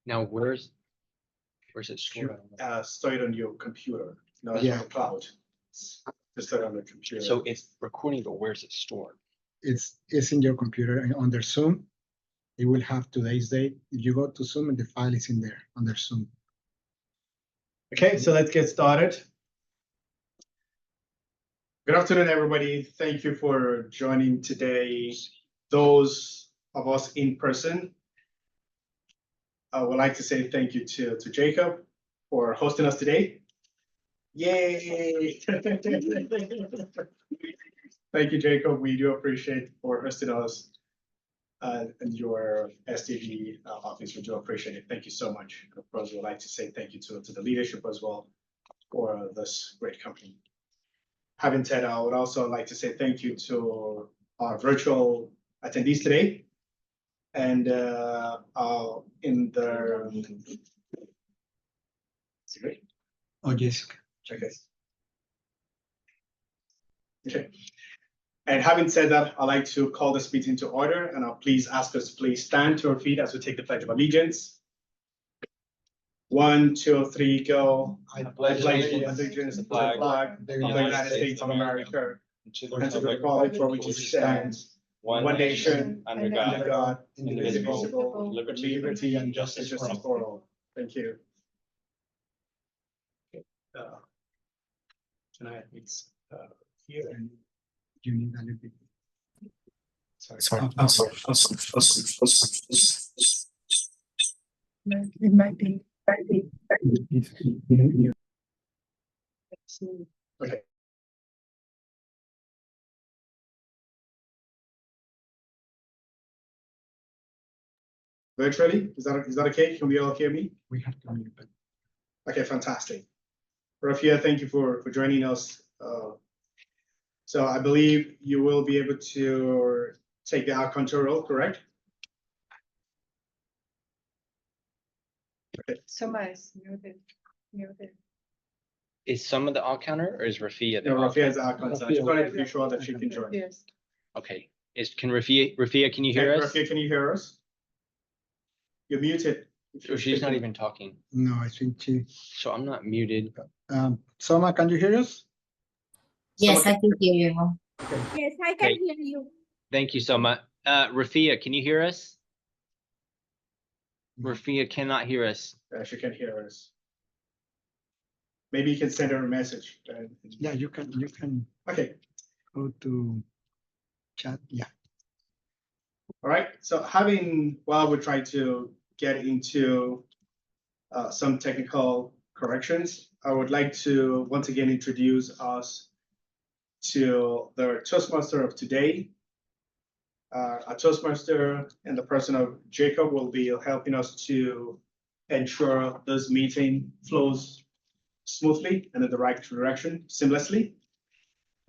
Now, where's it stored? Store it on your computer, not Yeah. on the cloud. Just store it on the computer. So it's recording, but where's it stored? It's in your computer and under Zoom. It will have today's date. If you go to Zoom, and the file is in there under Zoom. Okay, so let's get started. Good afternoon, everybody. Thank you for joining today. Those of us in person, I would like to say thank you to Jacob for hosting us today. Yay! Thank you, Jacob. We do appreciate for hosting us in your STG office. We do appreciate it. Thank you so much. And of course, we'd like to say thank you to the leadership as well for this great company. Having said, I would also like to say thank you to our virtual attendees today. And in the Oh, Jessica. Okay. And having said that, I'd like to call this meeting to order, and I'll please ask us to please stand to our feet as we take the Pledge of Allegiance. 1, 2, 3, go. I pledge allegiance to the flag of the United States of America and to the republic for which it stands, one nation, under God, indivisible, liberty and justice for all. Thank you. Tonight it's here. And you need a little bit. Sorry. It might be. Okay. Virtually, is that okay? Can we all hear me? We have to mute it. Okay, fantastic. Rafia, thank you for joining us. So I believe you will be able to take the account role, correct? Soma is muted. Is some of the all counter or is Rafia the No, all Rafia is counter? our contact. I just wanted to be sure that she can join. Yes. Okay. Can Rafia, can you hear us? Rafia, can you hear us? You're muted. Or she's not even talking. No, I think she. So I'm not muted. Soma, can you hear us? Yes, I can hear you. Yes, I can Okay. hear you. Thank you so much. Rafia, can you hear us? Rafia cannot hear us. She can hear us. Maybe you can send her a message. Yeah, you can Okay. go to chat. Yeah. All right. So while we try to get into some technical corrections, I would like to once again introduce us to the Toastmaster of today. A Toastmaster in the person of Jacob will be helping us to ensure this meeting flows smoothly and in the right direction, seamlessly.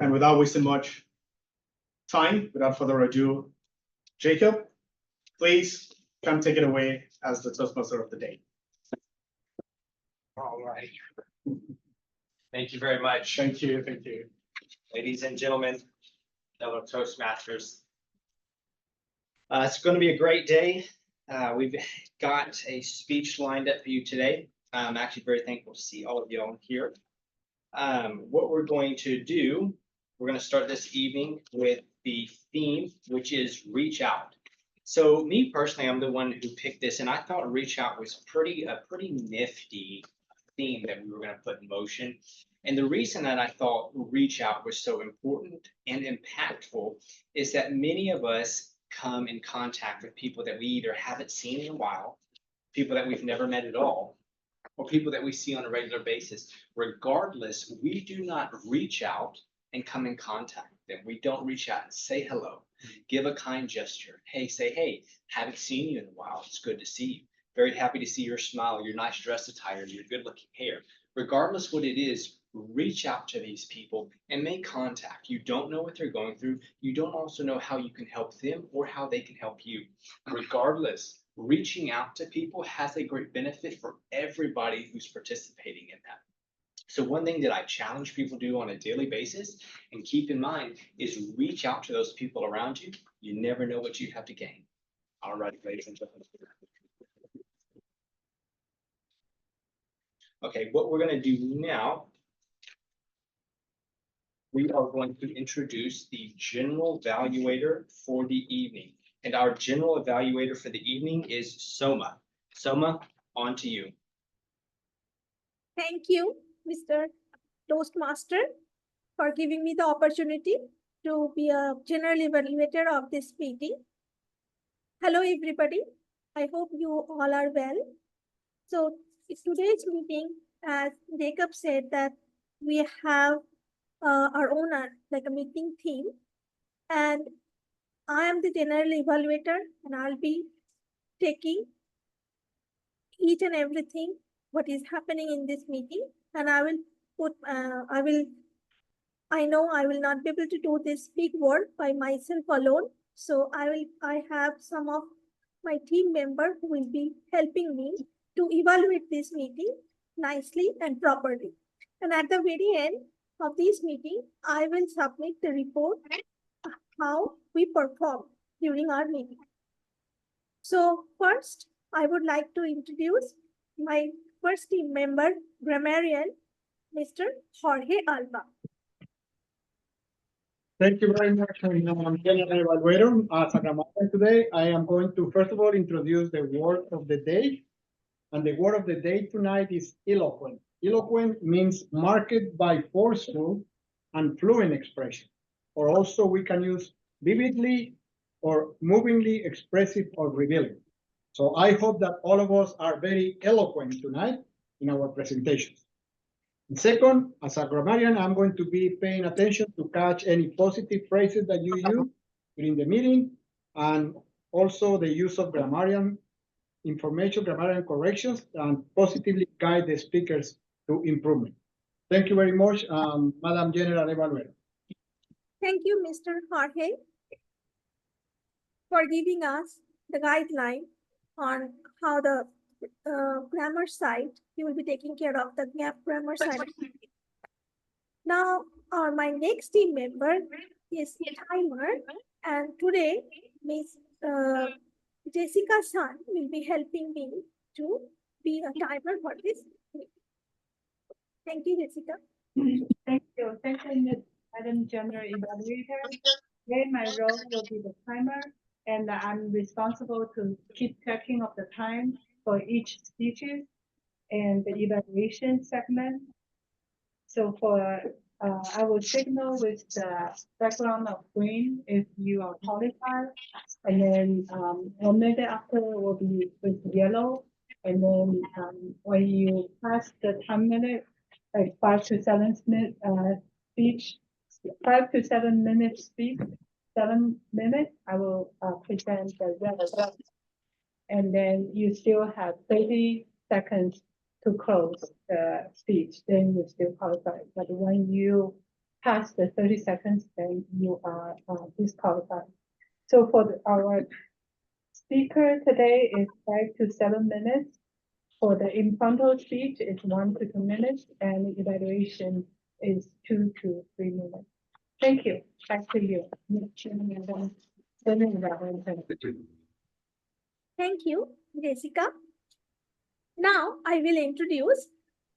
And without wasting much time, without further ado, Jacob, please come take it away as the Toastmaster of the day. All right. Thank you very much. Thank you, thank you. Ladies and gentlemen, fellow Toastmasters. It's going to be a great day. We've got a speech lined up for you today. I'm actually very thankful to see all of you on here. What we're going to do, we're going to start this evening with the theme, which is reach out. So me personally, I'm the one who picked this, and I thought reach out was a pretty nifty theme that we were going to put in motion. And the reason that I thought reach out was so important and impactful is that many of us come in contact with people that we either haven't seen in a while, people that we've never met at all, or people that we see on a regular basis. Regardless, we do not reach out and come in contact with them. We don't reach out and say hello, give a kind gesture. Hey, haven't seen you in a while. It's good to see you. Very happy to see your smile, your nice dress attire, your good looking hair. Regardless what it is, reach out to these people and make contact. You don't know what they're going through. You don't also know how you can help them or how they can help you. Regardless, reaching out to people has a great benefit for everybody who's participating in that. So one thing that I challenge people to do on a daily basis and keep in mind is reach out to those people around you. You never know what you have to gain. All right, ladies and gentlemen. Okay, what we're gonna do now, we are going to introduce the general evaluator for the evening. And our general evaluator for the evening is Soma. Soma, on to you. Thank you, Mr. Toastmaster, for giving me the opportunity to be a general evaluator of this meeting. Hello, everybody. I hope you all are well. So today's meeting, as Jacob said, that we have our own like a meeting theme, and I am the general evaluator, and I'll be taking each and everything what is happening in this meeting, and I will put I know I will not be able to do this big work by myself alone, so I have some of my team members who will be helping me to evaluate this meeting nicely and properly. And at the very end of this meeting, I will submit the report how we perform during our meeting. So first, I would like to introduce my first team member, grammarian, Mr. Jorge Alba. Thank you very much, General Evaluator. As a grammarian today, I am going to first of all introduce the word of the day. And the word of the day tonight is eloquent. Eloquent means marked by forceful and fluent expression. Or also we can use vividly or movingly expressive or revealing. So I hope that all of us are very eloquent tonight in our presentations. And second, as a grammarian, I'm going to be paying attention to catch any positive phrases that you use during the meeting, and also the use of grammarian information, grammarian corrections, and positively guide the speakers to improvement. Thank you very much, Madam General Evaluator. Thank you, Mr. Jorge, for giving us the guideline on how the grammar side, you will be taking care of the grammar side. Now, my next team member is Timer, and today Miss Jessica Sun will be helping me to be a timer for this meeting. Thank you, Jessica. Thank you. Thank you, Madam General Evaluator. Today, my role will be the timer, and I'm responsible to keep tracking of the time for each speeches and the evaluation segment. So I will signal with the background of green if you are qualified, and then 1 minute after will be with yellow, and then when you pass the 10 minute, like 5 to 7 minute speech, 5 to 7 minutes speech, 7 minutes, I will present the result. And then you still have 30 seconds to close the speech, then you still qualify. But when you pass the 30 seconds, then you are disqualified. So for our speaker today is 5 to 7 minutes. For the impromptu speech, it's 1 to 2 minutes, and the evaluation is 2 to 3 minutes. Thank you. Back to you. Thank you, Jessica. Now I will introduce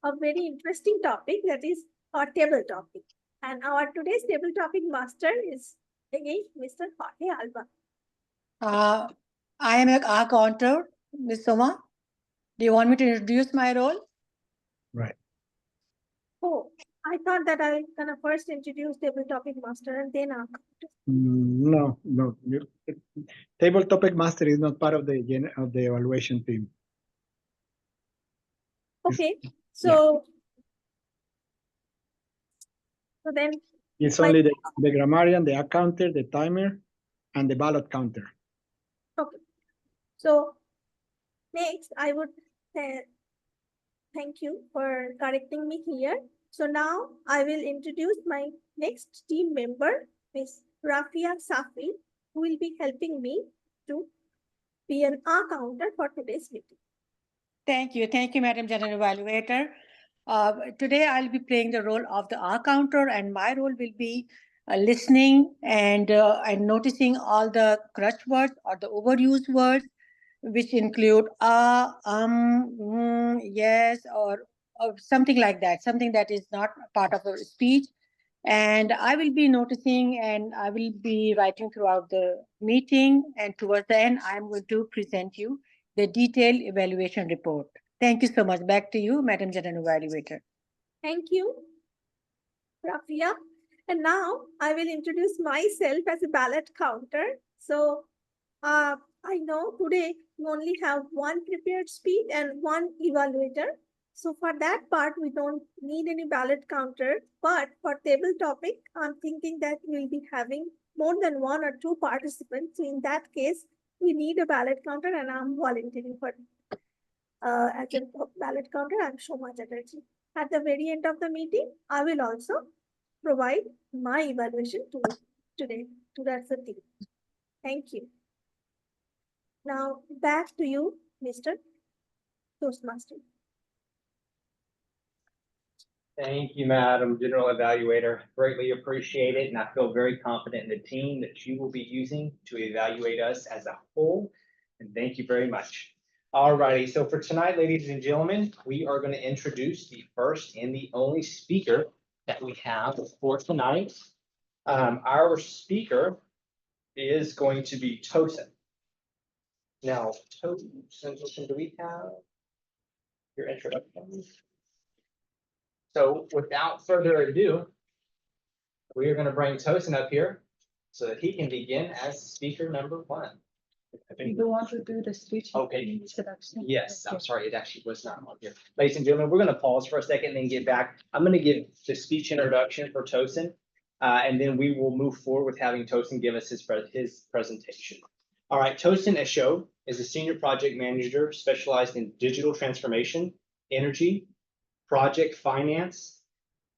a very interesting topic, that is our table topic. And our today's table topic master is again Mr. Jorge Alba. I am a counter, Ms. Soma. Do you want me to introduce my role? Right. Oh, I thought that I gonna first introduce table topic master and then our No. Table topic master is not part of the evaluation team. Okay, so then It's only the grammarian, the counter, the timer, and the ballot counter. okay. So next I would say thank you for correcting me here. So now I will introduce my next team member, Ms. Rafia Safi, who will be helping me to be an R counter for today's meeting. Thank you, Madam General Evaluator. Today I'll be playing the role of the R counter, and my role will be listening and noticing all the crutch words or the overused words, which include yes, or something like that, something that is not part of a speech. And I will be noticing and I will be writing throughout the meeting. And towards the end, I'm going to present you the detailed evaluation report. Thank you so much. Back to you, Madam General Evaluator. Thank you, Rafia. And now I will introduce myself as a ballot counter. So I know today we only have one prepared speech and one evaluator. So for that part, we don't need any ballot counter. But for table topic, I'm thinking that we'll be having more than 1 or 2 participants. So in that case, we need a ballot counter, and I'm volunteering for as a ballot counter. I'm Shoma Chatterjee. At the very end of the meeting, I will also provide my evaluation today to that team. Thank you. Now back to you, Mr. Toastmaster. Thank you, Madam General Evaluator. Greatly appreciate it, and I feel very confident in the team that you will be using to evaluate us as a whole. And thank you very much. All righty, so for tonight, ladies and gentlemen, we are going to introduce the first and the only speaker that we have for tonight. Our speaker is going to be Tosin. Now, Tosin, do we have your introduction? So without further ado, we are going to bring Tosin up here so that he can begin as speaker number 1. You want to do the speech? Okay. Introduction? Yes, I'm Okay. sorry, it actually was not on here. Ladies and gentlemen, we're going to pause for a second and then get back. I'm going to give the speech introduction for Tosin, and then we will move forward with having Tosin give us his presentation. All right, Tosin Esho is a senior project manager specialized in digital transformation, energy, project finance,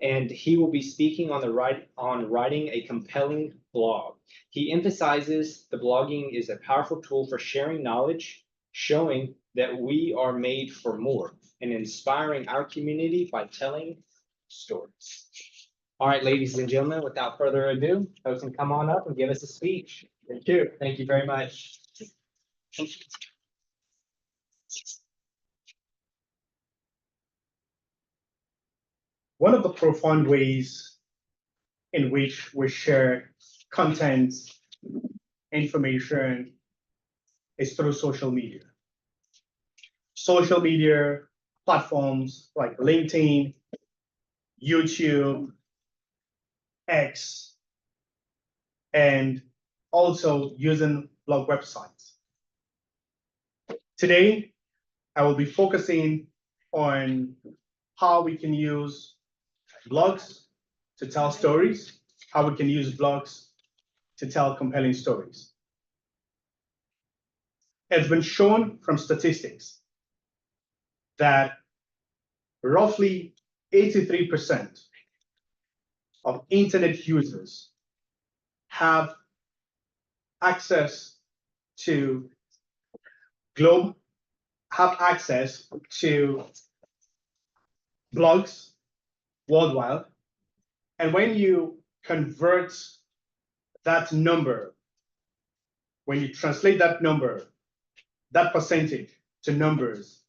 and he will be speaking on writing a compelling blog. He emphasizes the blogging is a powerful tool for sharing knowledge, showing that we are made for more, and inspiring our community by telling stories. All right, ladies and gentlemen, without further ado, Tosin, come on up and give us a speech. Thank you. Thank you very much. One of the profound ways in which we share content, information, is through social media. Social media platforms like LinkedIn, YouTube, X, and also using blog websites. Today, I will be focusing on how we can use blogs to tell stories, how we can use blogs to tell compelling stories. It's been shown from statistics that roughly 83% of internet users have access to blogs worldwide. And when you convert that number, when you translate that number, that percentage to numbers,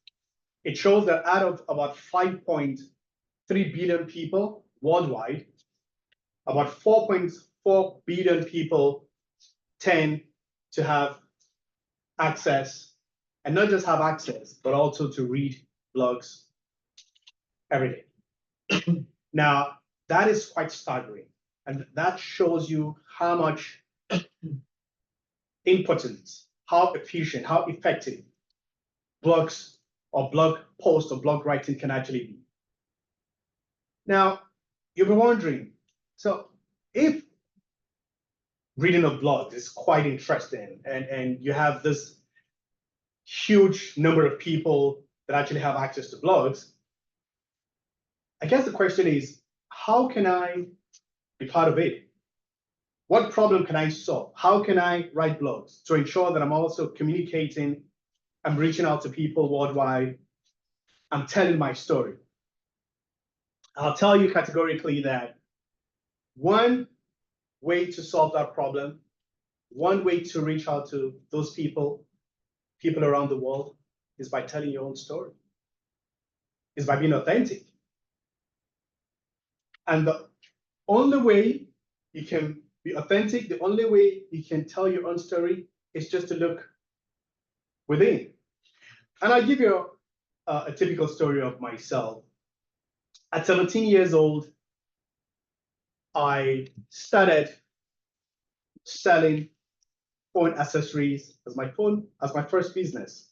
it shows that out of about 5.3 billion people worldwide, about 4.4 billion people tend to have access, and not just have access, but also to read blogs every day. Now, that is quite staggering, and that shows you how much importance, how efficient, how effective blogs or blog posts or blog writing can actually be. Now, you'll be wondering, so if reading a blog is quite interesting and you have this huge number of people that actually have access to blogs, I guess the question is, how can I be part of it? What problem can I solve? How can I write blogs to ensure that I'm also communicating, I'm reaching out to people worldwide, I'm telling my story? I'll tell you categorically that one way to solve that problem, one way to reach out to those people around the world, is by telling your own story. is by being authentic. And the only way you can be authentic, the only way you can tell your own story is just to look within. And I'll give you a typical story of myself. At 17 years old, I started selling phone accessories as my first business.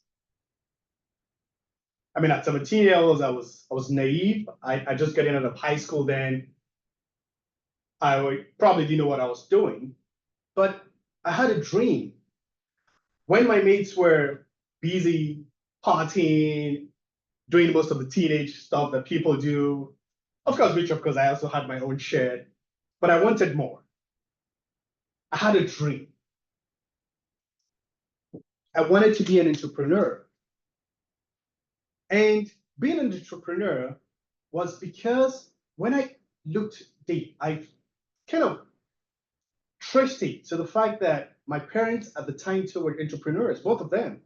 I mean, at 17 years old, I was naive. I just got out of high school then. I probably didn't know what I was doing, but I had a dream. When my mates were busy partying, doing most of the teenage stuff that people do, of course, I also had my own share, but I wanted more. I had a dream. I wanted to be an entrepreneur. And being an entrepreneur was because when I looked deep, I kind of traced it to the fact that my parents at the time too were entrepreneurs, both of them.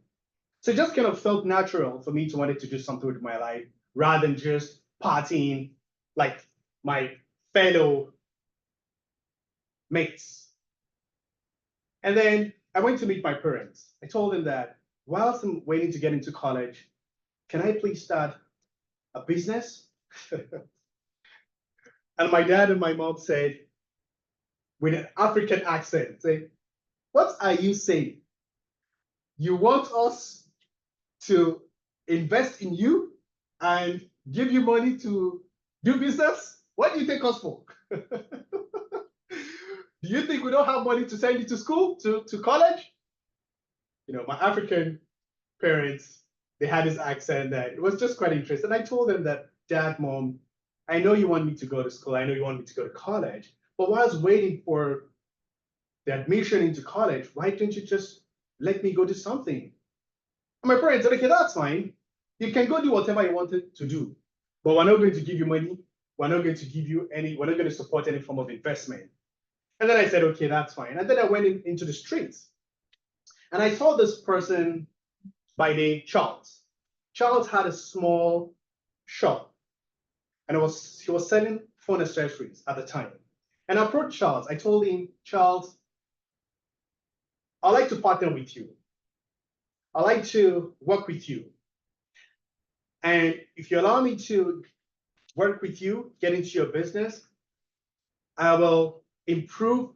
So it just kind of felt natural for me to wanted to do something with my life rather than just partying like my fellow mates. And then I went to meet my parents. I told them that whilst I'm waiting to get into college, can I please start a business? And my dad and my mom said, with an African accent, say, what are you saying? You want us to invest in you and give you money to do business? What do you take us for? Do you think we don't have money to send you to school, to college? You know, my African parents, they had this accent that it was just quite interesting. I told them that, Dad, Mom, I know you want me to go to school. I know you want me to go to college. But while I was waiting for the admission into college, why didn't you just let me go do something? And my parents said, okay, that's fine. You can go do whatever you wanted to do, but we're not going to give you money. We're not going to give you we're not going to support any form of investment. And then I said, okay, that's fine. And then I went into the streets and I saw this person by name Charles. Charles had a small shop and he was selling phone accessories at the time. And I approached Charles. I told him, Charles, I'd like to partner with you. I'd like to work with you. And if you allow me to work with you, get into your business, I will improve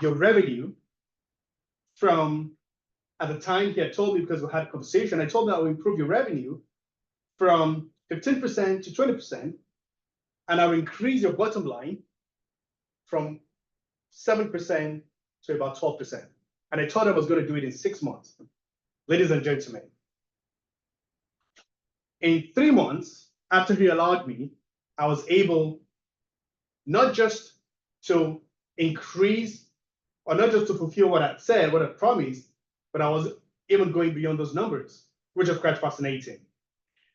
your revenue from, at the time he had told me, because we had a conversation, I told him I will improve your revenue from 15% to 20%, and I will increase your bottom line from 7% to about 12%. And I told him I was going to do it in 6 months. Ladies and gentlemen, in 3 months, after he allowed me, I was able not just to increase or not just to fulfill what I said, what I promised, but I was even going beyond those numbers, which is quite fascinating.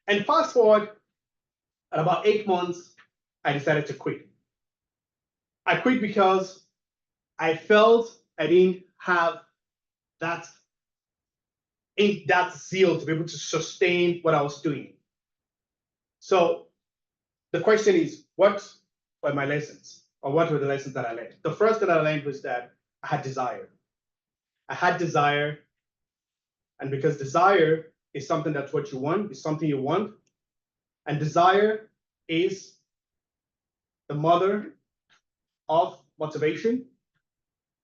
And fast forward, at about 8 months, I decided to quit. I quit because I felt I didn't have that zeal to be able to sustain what I was doing. So the question is, what were my lessons, or what were the lessons that I learned? The first that I learned was that I had desire. I had desire, and because desire is something that's what you want, is something you want, and desire is the mother of motivation.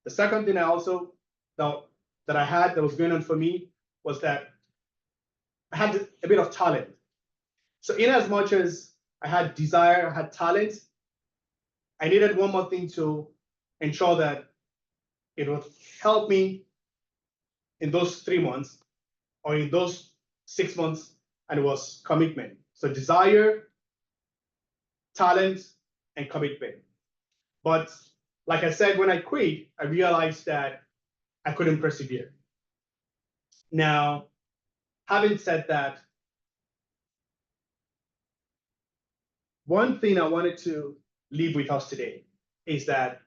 The second thing I also thought that I had that was going on for me was that I had a bit of talent. So in as much as I had desire, I had talent, I needed one more thing to ensure that it would help me in those 3 months or in those 6 months, and it was commitment. So desire, talent, and commitment. But like I said, when I quit, I realized that I couldn't persevere. Now, having said that, one thing I wanted to leave with us today is that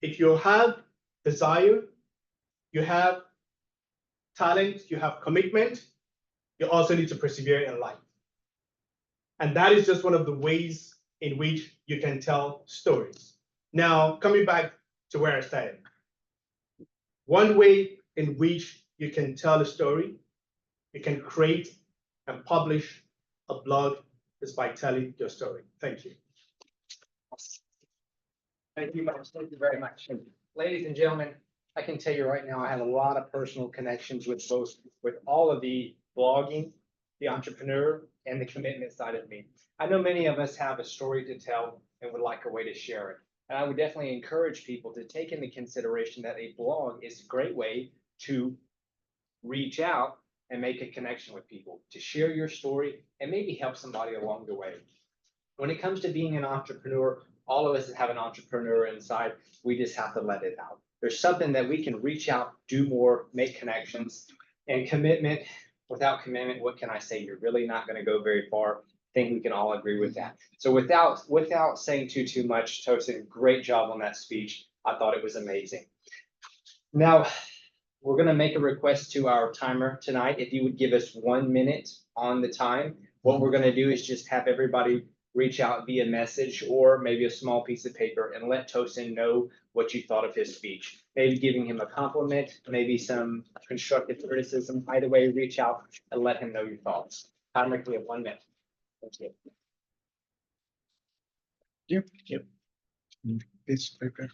if you have desire, you have talent, you have commitment, you also need to persevere in life. And that is just one of the ways in which you can tell stories. Now, coming back to where I started. One way in which you can tell a story, you can create and publish a blog is by telling your story. Thank you. Thank you much. Thank you very much. Ladies and gentlemen, I can tell you right now, I have a lot of personal connections with all of the blogging, the entrepreneur, and the commitment side of me. I know many of us have a story to tell and would like a way to share it. And I would definitely encourage people to take into consideration that a blog is a great way to reach out and make a connection with people, to share your story and maybe help somebody along the way. When it comes to being an entrepreneur, all of us have an entrepreneur inside. We just have to let it out. There's something that we can reach out, do more, make connections, and commitment. Without commitment, what can I say? You're really not going to go very far. I think we can all agree with that. So without saying too much, Tosin, great job on that speech. I thought it was amazing. Now, we're going to make a request to our timer tonight. If you would give us 1 minute on the time, what we're going to do is just have everybody reach out via message or maybe a small piece of paper and let Tosin know what you thought of his speech. Maybe giving him a compliment, maybe some constructive criticism. Either way, reach out and let him know your thoughts. Timer, we have 1 minute. Thank you. Yep. This paper.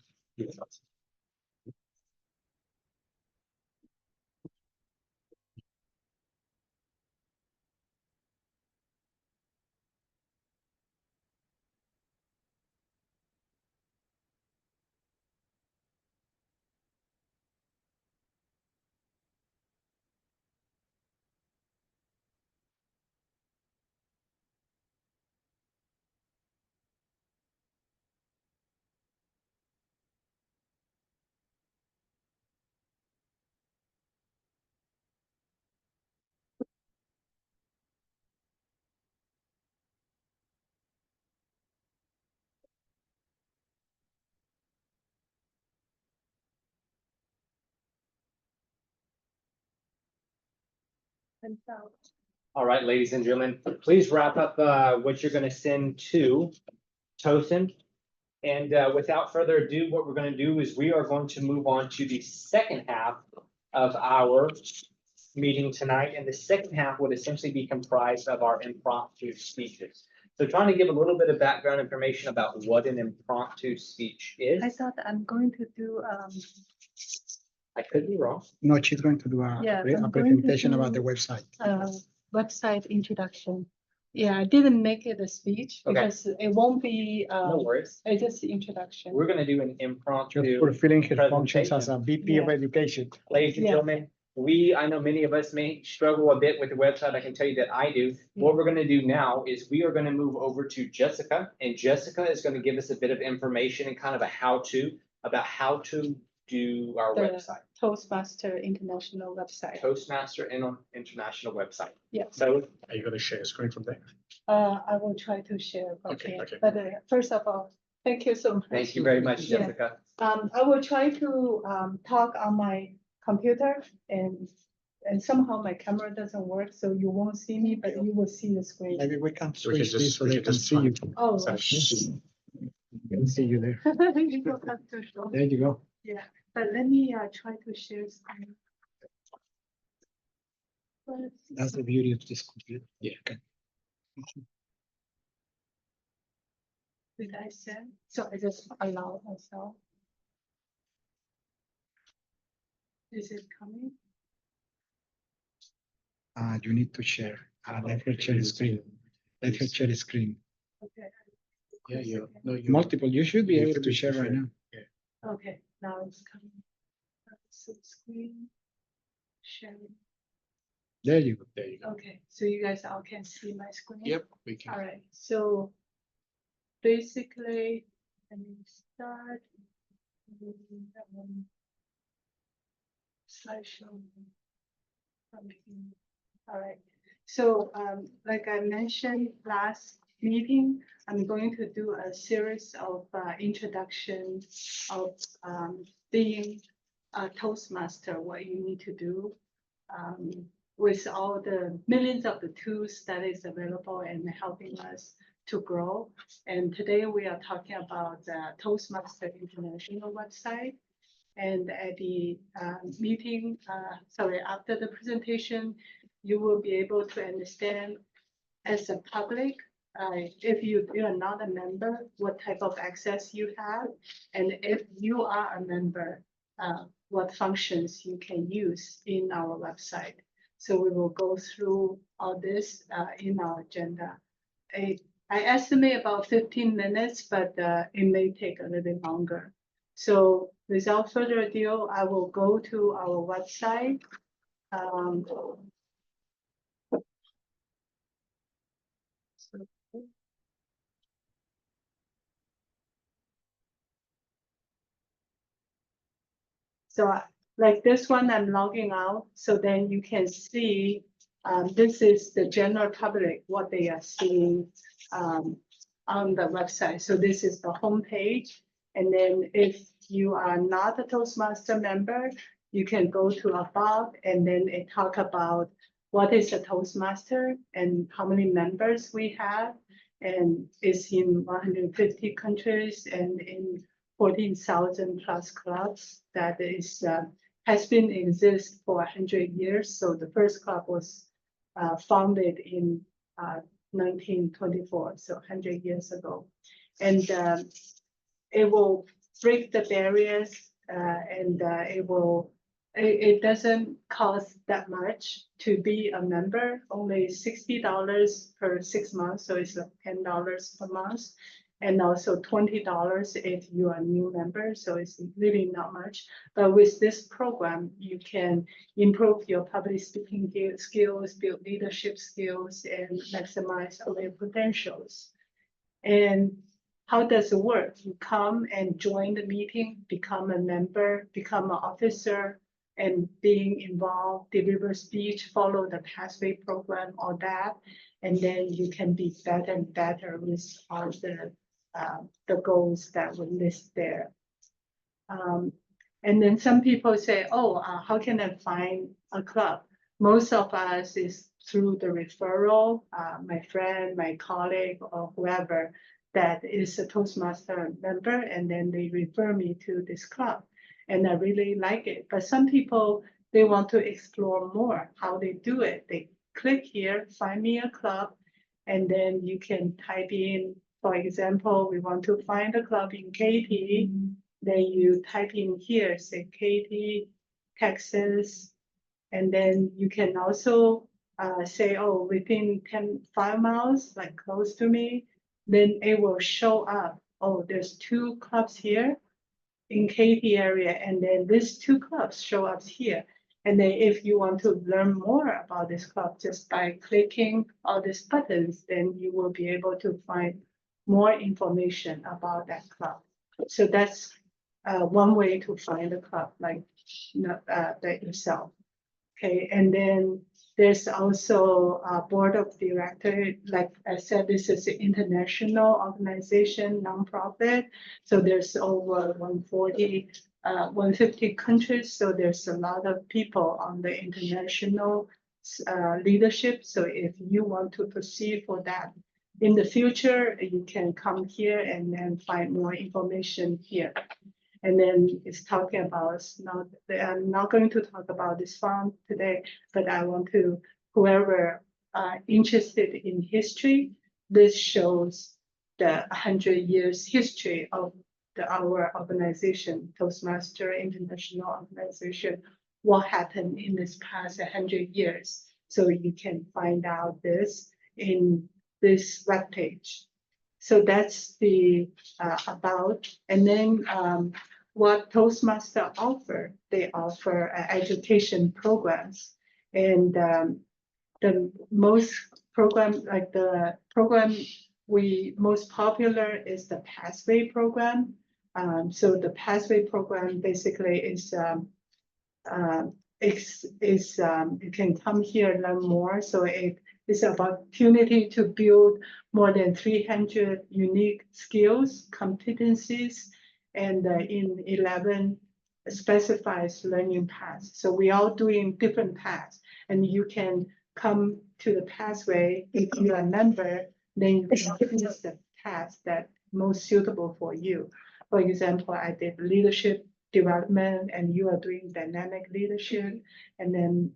All right, ladies and gentlemen, please wrap up what you're going to send to Tosin. And without further ado, what we're going to do is we are going to move on to the second half of our meeting tonight. And the second half would essentially be comprised of our impromptu speeches. So trying to give a little bit of background information about what an impromptu speech is. I thought I'm going to do, I could be wrong. No, she's going to do a Yeah, I'm a going to presentation about the do- website. website introduction. Yeah, I didn't make it a speech Okay. because it won't be, No worries. it's just the introduction. We're going to do an Just impromptu. fulfilling her functions as presentation. a VP of Yeah. Education. Ladies and Yeah. gentlemen, I know many of us may struggle a bit with the website. I can tell you that I do. What we're gonna do now is we are gonna move over to Jessica, and Jessica is gonna give us a bit of information and kind of a how-to about how to do our The website. Toastmaster International website. Toastmaster International website. Yeah. So Are you going to share a screen from there? I will try to share, Okay, okay? okay. But first of all, thank you so much. thank you very much, Yeah. Jessica. I will try to talk on my computer and somehow my camera doesn't work, so you won't see me, but you will see the screen. Maybe we can We can switch this just- so we they can can just see you. Oh. Can see you there. You don't have to show. There you go. Yeah, but let me try to share screen. That's the beauty of this computer. Yeah. Okay. Did I send? So I just allow myself. Is it coming? You need to share. Let her share the screen. Let her share the screen. Okay. Yeah, no, Multiple, you should be You able should to be share right share. now. Okay, now it's coming. So screen sharing. There you go. There you go. Okay, so you guys all can see my screen? Yep, we can. All right, so basically, let me start. Slideshow. All right, so like I mentioned last meeting, I'm going to do a series of introduction of being a Toastmaster, what you need to do. with all the millions of the tools that is available and helping us to grow. And today we are talking about the Toastmasters International website. And at the meeting, after the presentation, you will be able to understand as a public, if you are not a member, what type of access you have. And if you are a member, what functions you can use in our website. So we will go through all this in our agenda. I estimate about 15 minutes, but it may take a little bit longer. So without further ado, I will go to our website. So like this one, I'm logging out. So then you can see, this is the general public, what they are seeing on the website. So this is the home page. And then if you are not a Toastmaster member, you can go to above and then it talk about what is a Toastmaster and how many members we have. And it's in 150 countries and in 14,000 plus clubs that is has been exist for 100 years. So the first club was founded in 1924, so 100 years ago. And it will break the barriers and it doesn't cost that much to be a member, only $60 per 6 months. So it's $10 per month. And also $20 if you are a new member. So it's really not much. But with this program, you can improve your public speaking skills, build leadership skills, and maximize all your potentials. And how does it work? You come and join the meeting, become a member, become an officer, and being involved, deliver speech, follow the pathway program, all that. And then you can be better and better with all the goals that were listed there. And then some people say, oh, how can I find a club? Most of us is through the referral, my friend, my colleague, or whoever that is a Toastmaster member, and then they refer me to this club. And I really like it. But some people, they want to explore more how they do it. They click here, find me a club, and then you can type in, for example, we want to find a club in Katy. Then you type in here, say Katy, Texas, and then you can also say, oh, within 5 miles, like close to me, then it will show up, oh, there's 2 clubs here in Katy area, and then these 2 clubs show up here. And then if you want to learn more about this club, just by clicking all these buttons, then you will be able to find more information about that club. So that's one way to find a club, like that yourself. Okay, and then there's also a board of directors. Like I said, this is an international organization, nonprofit. So there's over 150 countries. So there's a lot of people on the international leadership. So if you want to proceed for that in the future, you can come here and then find more information here. And then it's talking about, I'm not going to talk about this fund today, but I want to, whoever interested in history, this shows the 100 years history of our organization, Toastmasters International Organization, what happened in this past 100 years. So you can find out this in this webpage. So that's the about, and then what Toastmasters offer, they offer education programs. And the most program, like the program most popular is the Pathway program. So the Pathway program basically is you can come here and learn more. So it's an opportunity to build more than 300 unique skills, competencies, and in 11 specifies learning paths. So we are doing different paths. and you can come to the pathway. If you are a member, then you can choose the path that most suitable for you. For example, I did leadership development, and you are doing dynamic leadership, and then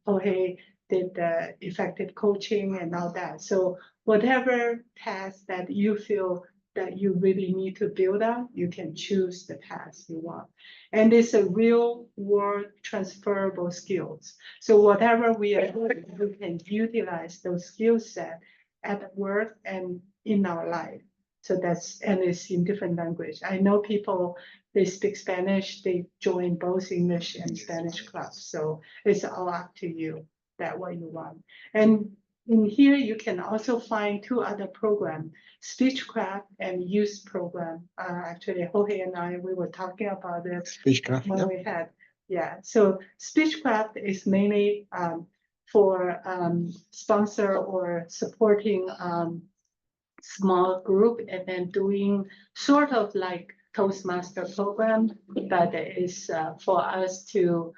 Jorge did the effective coaching and all that. So whatever task that you feel that you really need to build on, you can choose the path you want. And it's a real world transferable skills. So whatever we are doing, we can utilize those skill set at work and in our life. So and it's in different language. I know people, they speak Spanish, they join both English and Spanish clubs. So it's all up to you that what you want. And in here, you can also find 2 other programs, Speechcraft and Youth Program. Actually, Jorge and I, we were talking about it Speechcraft, when we had, So Speechcraft is mainly for sponsor or supporting small group, and then doing sort of like Toastmaster program, but is for us to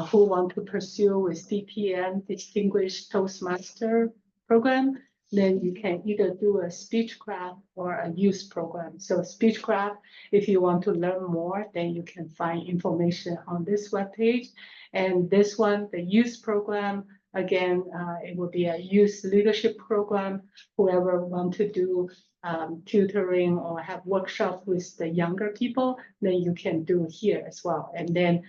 who want to pursue with DTM, Distinguished Toastmaster program, then you can either do a Speechcraft or a youth program. So Speechcraft, if you want to learn more, then you can find information on this webpage. And this one, the youth program, again, it will be a youth leadership program. Whoever want to do tutoring or have workshop with the younger people, then you can do here as well. And then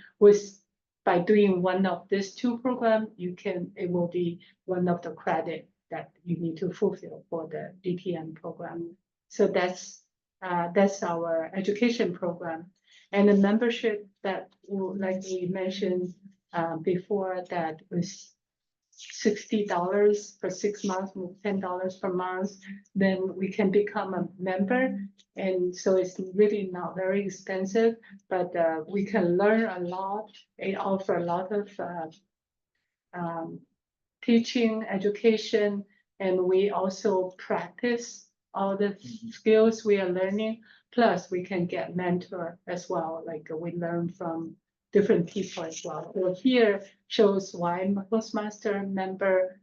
by doing one of these 2 programs, it will be one of the credit that you need to fulfill for the DTM program. So that's our education program. And the membership that, like we mentioned before, that was $60 for 6 months, $10 per month, then we can become a member. And so it's really not very expensive, but we can learn a lot. It offers a lot of teaching, education, and we also practice all the skills we are learning. Plus, we can get mentor as well, like we learn from different people as well. So here shows why Toastmaster member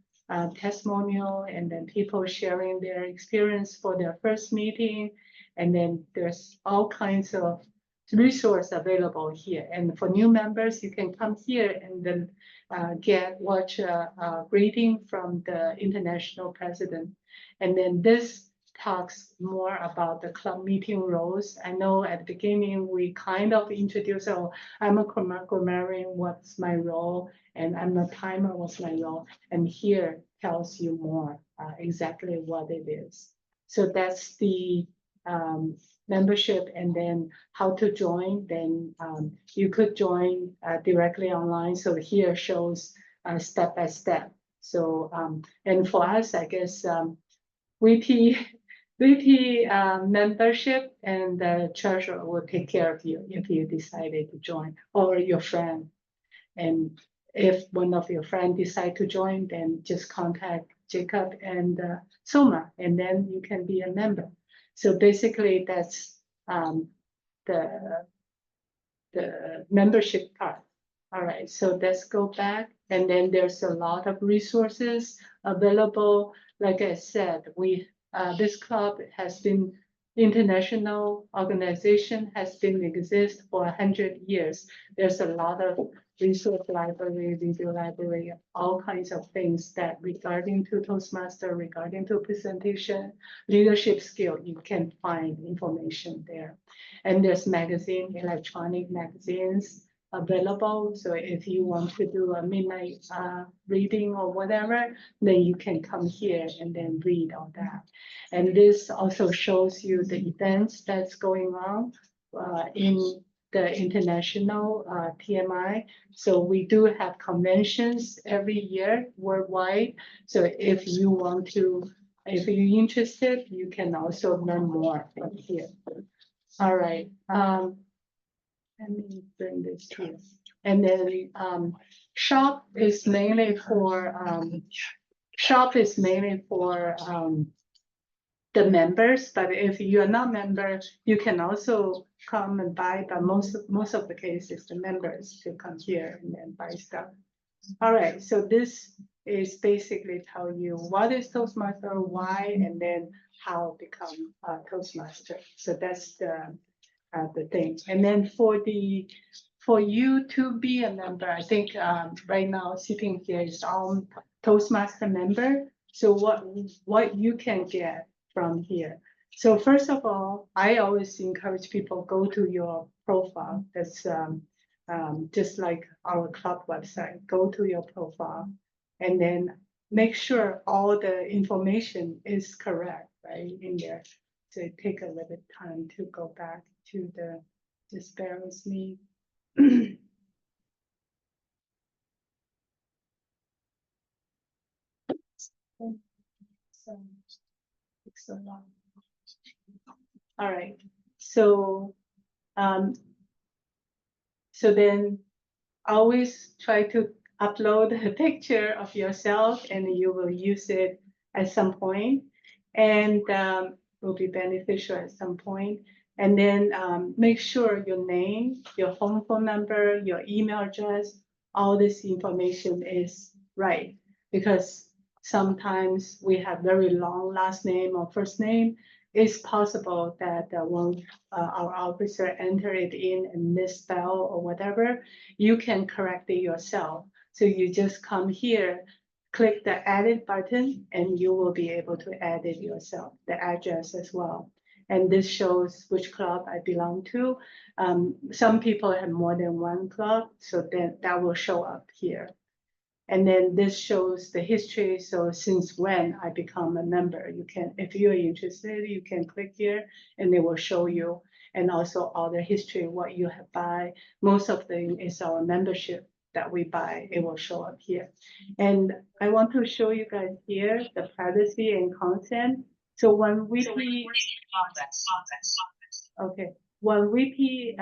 testimonial, and then people sharing their experience for their first meeting. And then there's all kinds of resource available here. And for new members, you can come here and then watch a reading from the international president. And then this talks more about the club meeting roles. I know at the beginning, we kind of introduced, I'm a grammarian, what's my role? And I'm a timer, what's my role? And here tells you more exactly what it is. So that's the membership, and then how to join. Then you could join directly online. So here shows step by step. So and for us, I guess VP membership, and the treasurer will take care of you if you decided to join, or your friend. And if one of your friends decide to join, then just contact Jacob and Soma, and then you can be a member. So basically, that's the membership part. All right, so let's go back, and then there's a lot of resources available. Like I said, this club has been international organization, has been exist for 100 years. There's a lot of resource library, video library, all kinds of things that regarding to Toastmaster, regarding to presentation, leadership skill, you can find information there. And there's electronic magazines available. So if you want to do a midnight reading or whatever, then you can come here and then read all that. And this also shows you the events that's going on in the international TMI. So we do have conventions every year worldwide. So if you're interested, you can also learn more from here. All right. Let me bring this here. And then shop is mainly for the members, but if you're not member, you can also come and buy, but most of the cases, the members to come here and then buy stuff. All right, so this is basically tell you what is Toastmaster, why, and then how become a Toastmaster. So that's the thing. And then for you to be a member, I think right now sitting here is all Toastmaster member. So what you can get from here. So first of all, I always encourage people go to your profile. That's just like our club website. Go to your profile and then make sure all the information is correct, right, in there. So it take a little bit time to go back to the, just bear with me. So, it's so long. All right, so so then always try to upload a picture of yourself and you will use it at some point and will be beneficial at some point. And then make sure your name, your home phone number, your email address, all this information is right. Because sometimes we have very long last name or first name. It's possible that when our officer enter it in and misspell or whatever, you can correct it yourself. So you just come here, click the edit button, and you will be able to edit yourself, the address as well. And this shows which club I belong to. Some people have more than one club, so then that will show up here. And then this shows the history. So since when I become a member, you can, if you're interested, you can click here and it will show you. And also all the history, what you have buy. Most of them is our membership that we buy. It will show up here. And I want to show you guys here the privacy and consent. So when we okay, one VP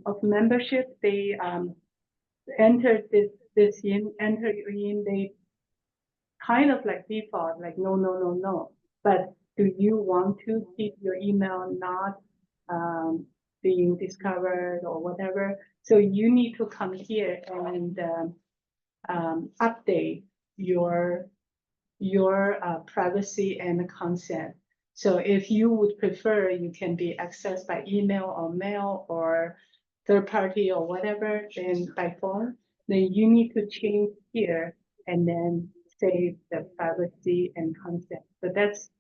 of membership, they enter this enter in, they kind of like default, like no, no, no, no. But do you want to keep your email not being discovered or whatever? So you need to come here and update your privacy and consent. So if you would prefer, you can be accessed by email or mail or third party or whatever, then by phone, then you need to change here and then save the privacy and consent. So that's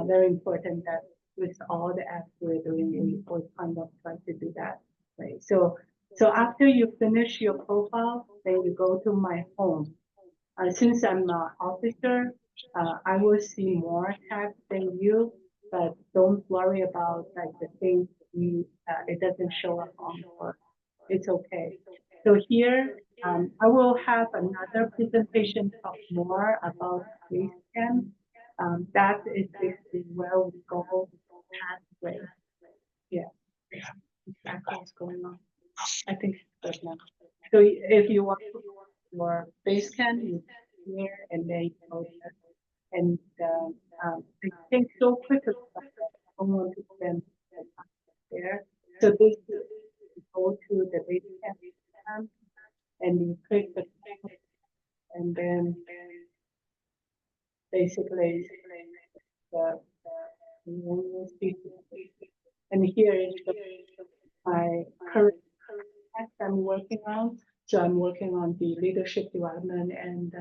very important that with all the apps we're doing, we always kind of try to do that, right? So after you finish your profile, then you go to my home. Since I'm an officer, I will see more tabs than you, but don't worry about like the things you, it doesn't show up on board. It's okay. So here, I will have another presentation talk more about Basecamp. That is basically where we go pathway. Yeah, exactly what's going on. I think it's good now. So if you want your Basecamp, you here and then you go there. And I think so quickly, I don't want to spend time there. So this is you go to the Basecamp and you click the and then basically the and here is my current task I'm working on. So I'm working on the leadership development and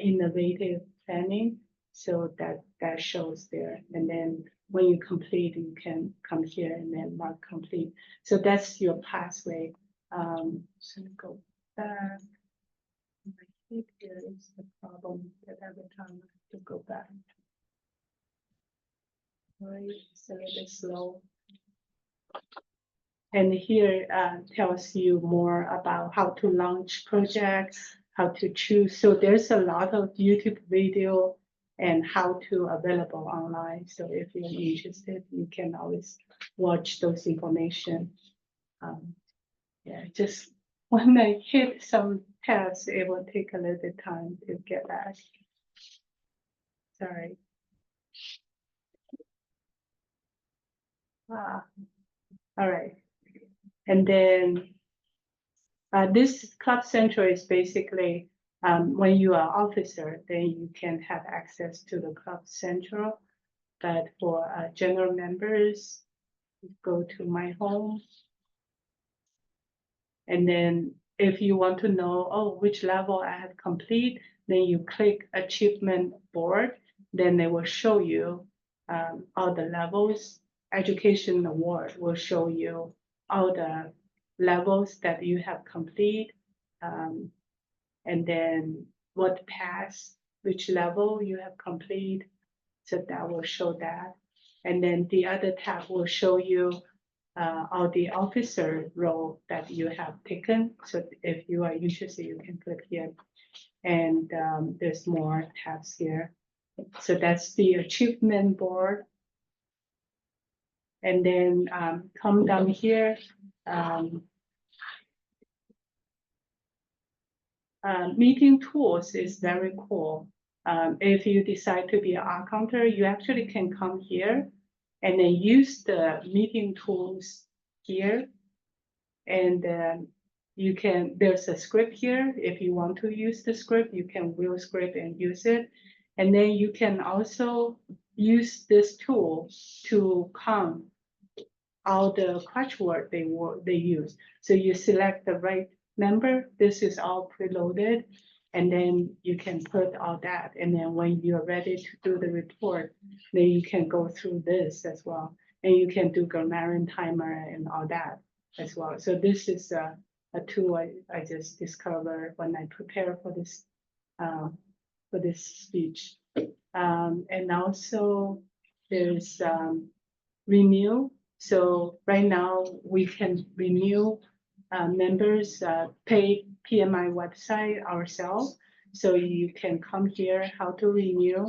innovative planning. So that shows there. And then when you complete, you can come here and then mark complete. So that's your pathway. So go back. I think there is a problem that every time I have to go back. Right, so it's slow. And here tells you more about how to launch projects, how to choose. So there's a lot of YouTube video and how to available online. So if you're interested, you can always watch those information. Yeah, just when I hit some tabs, it will take a little bit time to get back. Sorry. All right. And then this Club Central is basically When you are officer, then you can have access to the Club Central. But for general members, go to my home. And then if you want to know, oh, which level I have complete, then you click achievement board, then they will show you all the levels. Education award will show you all the levels that you have complete. And then what pass, which level you have complete. So that will show that. And then the other tab will show you all the officer role that you have taken. So if you are interested, you can click here. And there's more tabs here. So that's the achievement board. And then come down here. Meeting tools is very cool. If you decide to be an accountant, you actually can come here and then use the meeting tools here. And you can, there's a script here. If you want to use the script, you can view script and use it. And then you can also use this tool to count all the crossword they use. So you select the right number. This is all preloaded. And then you can put all that. And then when you're ready to do the report, then you can go through this as well. And you can do grammarian timer and all that as well. So this is a tool I just discovered when I prepare for this speech. And also there's renew. So right now we can renew members paid PMI website ourselves. So you can come here, how to renew,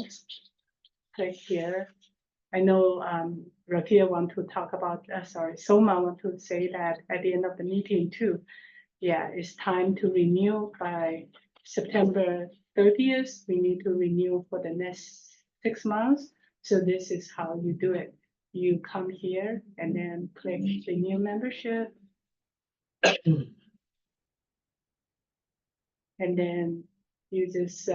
click here. I know Rakia want to talk about, Soma want to say that at the end of the meeting too. Yeah, it's time to renew by September 30th. We need to renew for the next 6 months. So this is how you do it. You come here and then click renew membership. And then you just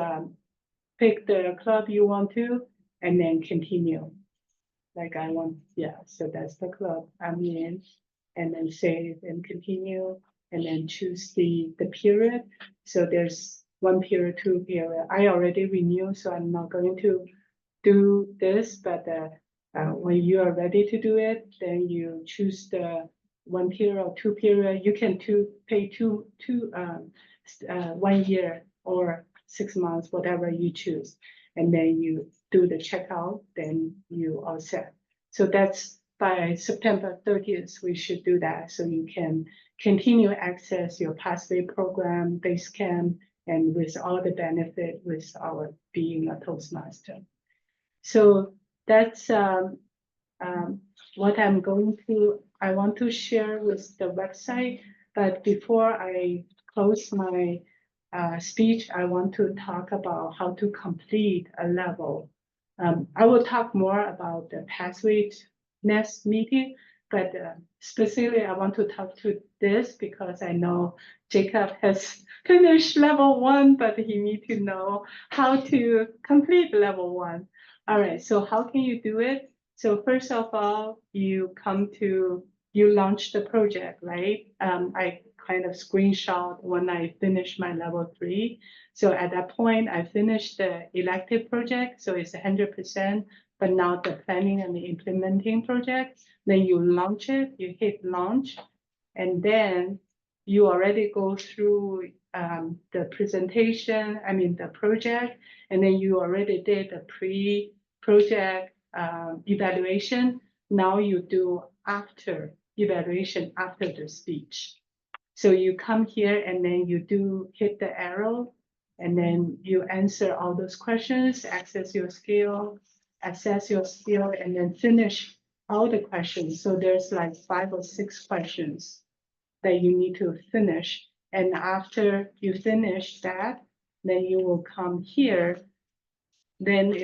pick the club you want to, and then continue. Like I want, yeah, so that's the club I'm in. And then save and continue, and then choose the period. So there's 1 period, 2 period. I already renewed, so I'm not going to do this, but when you are ready to do it, then you choose the 1 period or 2 period. You can pay 1 year or 6 months, whatever you choose. And then you do the checkout, then you are set. So that's by September 30th, we should do that. So you can continue access your pathway program, Basecamp, and with all the benefit with our being a Toastmaster. So that's what I want to share with the website. But before I close my speech, I want to talk about how to complete a level. I will talk more about the pathway next meeting, but specifically I want to talk to this because I know Jacob has finished level 1, but he needs to know how to complete level 1. All right, so how can you do it? So first of all, you launch the project, right? I kind of screenshot when I finished my level 3. So at that point, I finished the elective project, so it's 100%, but now the planning and the implementing project, then you launch it, you hit launch, and then you already go through the presentation, the project, and then you already did the pre-project evaluation. Now you do after evaluation after the speech. So you come here and then you hit the arrow, and then you answer all those questions, assess your skill, and then finish all the questions. So there's like 5 or 6 questions that you need to finish. And after you finish that, then you will come here. Then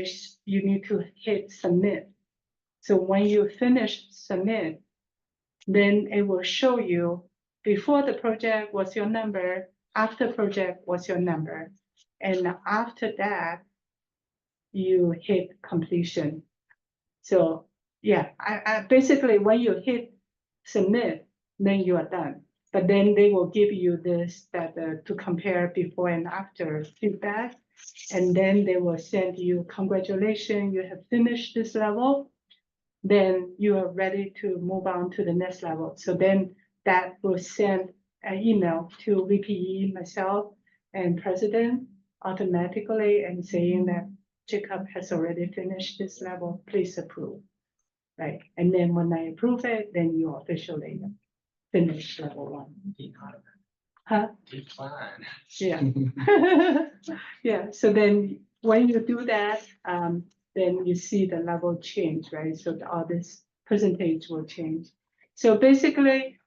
you need to hit submit. So when you finish submit, then it will show you before the project was your number, after project was your number. And after that, you hit completion. So yeah, I basically when you hit submit, then you are done. But then they will give you this that to compare before and after feedback. And then they will send you, congratulations, you have finished this level. Then you are ready to move on to the next level. So then that will send an email to VPE, myself, and president automatically and saying that Jacob has already finished this level, please approve. Right, and then when I approve it, then you officially finish level 1. Huh? Decline. Yeah. Yeah, so then when you do that, then you see the level change, right? So all this percentage will change. So basically,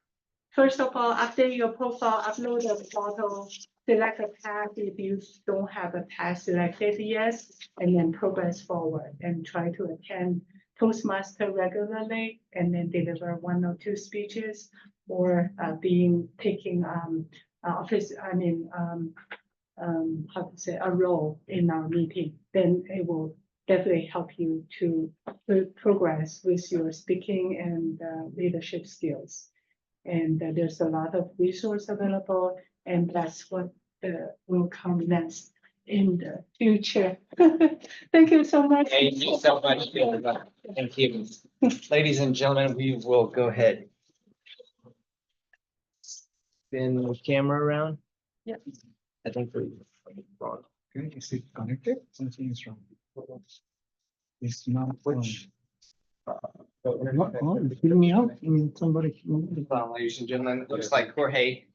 first of all, update your profile, upload a photo, select a path if you don't have a path selected yet, and then progress forward and try to attend Toastmaster regularly and then deliver 1 or 2 speeches or taking office, how to say, a role in our meeting. Then it will definitely help you to progress with your speaking and leadership skills. And there's a lot of resource available, and that's what will come next in the future. Thank you so much. Thank you so much, everybody. Thank you. Ladies and gentlemen, we will go ahead. Spin the camera around. Yeah. I think we're wrong. Okay, is it connected? Something is wrong. It's not. Which? Fill me out. I mean, somebody. Ladies and gentlemen, it looks like Jorge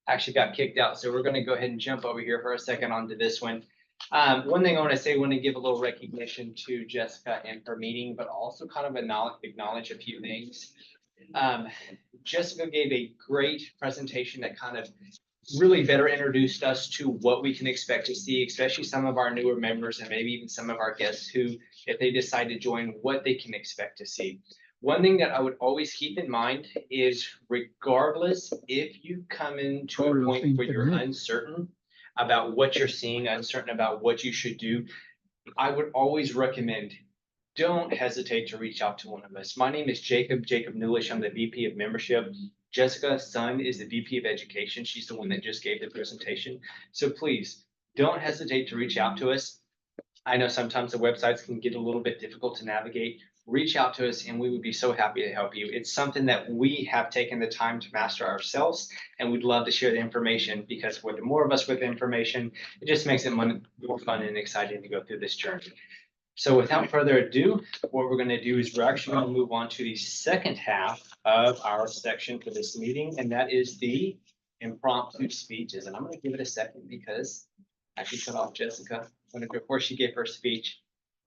actually got kicked out, so we're gonna go ahead and jump over here for a second onto this one. One thing I want to say, I want to give a little recognition to Jessica and her meeting, but also kind of acknowledge a few things. Jessica gave a great presentation that kind of really better introduced us to what we can expect to see, especially some of our newer members and maybe even some of our guests who, if they decide to join, what they can expect to see. One thing that I would always keep in mind is regardless if you come into a point where you're uncertain about what you're seeing, uncertain about what you should do, I would always recommend don't hesitate to reach out to one of us. My name is Jacob Newlish. I'm the VP of Membership. Jessica's son is the VP of Education. She's the one that just gave the presentation. So please don't hesitate to reach out to us. I know sometimes the websites can get a little bit difficult to navigate. Reach out to us and we would be so happy to help you. It's something that we have taken the time to master ourselves, and we'd love to share the information because with the more of us with information, it just makes it more fun and exciting to go through this journey. So without further ado, what we're going to do is we're actually going to move on to the second half of our section for this meeting, and that is the impromptu speeches. And I'm going to give it a second because I should cut off Jessica before she gave her speech.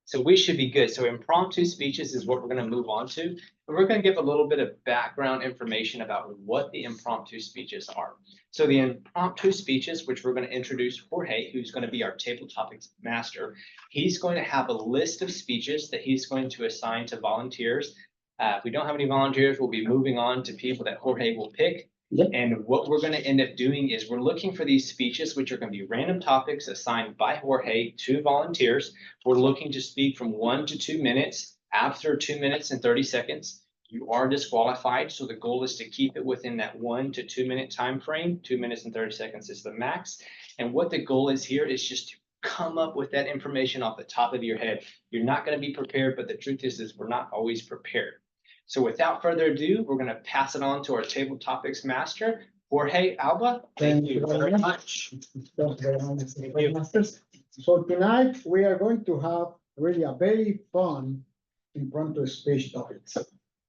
So we should be good. So impromptu speeches is what we're going to move on to. And we're going to give a little bit of background information about what the impromptu speeches are. So the impromptu speeches, which we're going to introduce Jorge, who's going to be our table topics master. He's going to have a list of speeches that he's going to assign to volunteers. If we don't have any volunteers, we'll be moving on to people that Jorge will pick. Yep. And what we're going to end up doing is we're looking for these speeches, which are going to be random topics assigned by Jorge to volunteers. We're looking to speak from 1 to 2 minutes. After 2 minutes and 30 seconds, you are disqualified. So the goal is to keep it within that 1 to 2 minute time frame. 2 minutes and 30 seconds is the max. And what the goal is here is just to come up with that information off the top of your head. You're not going to be prepared, but the truth is we're not always prepared. So without further ado, we're going to pass it on to our table topics master, Jorge Alba. Thank you very much. Thank you. So tonight we are going to have really a very fun impromptu speech topics.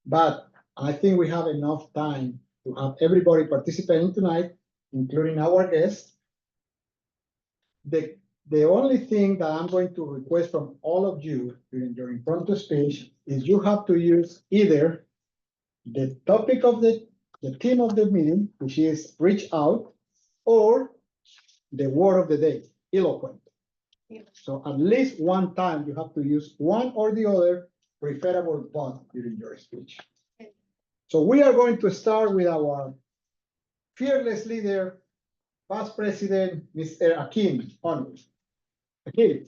But I think we have enough time to have everybody participating tonight, including our guests. The only thing that I'm going to request from all of you during your impromptu speech is you have to use either the topic of the theme of the meeting, which is reach out, or the word of the day, eloquent. So at least one time you have to use one or the other preferable both during your speech. So we are going to start with our fearless leader, past president, Mr. Akim Onward. Akin,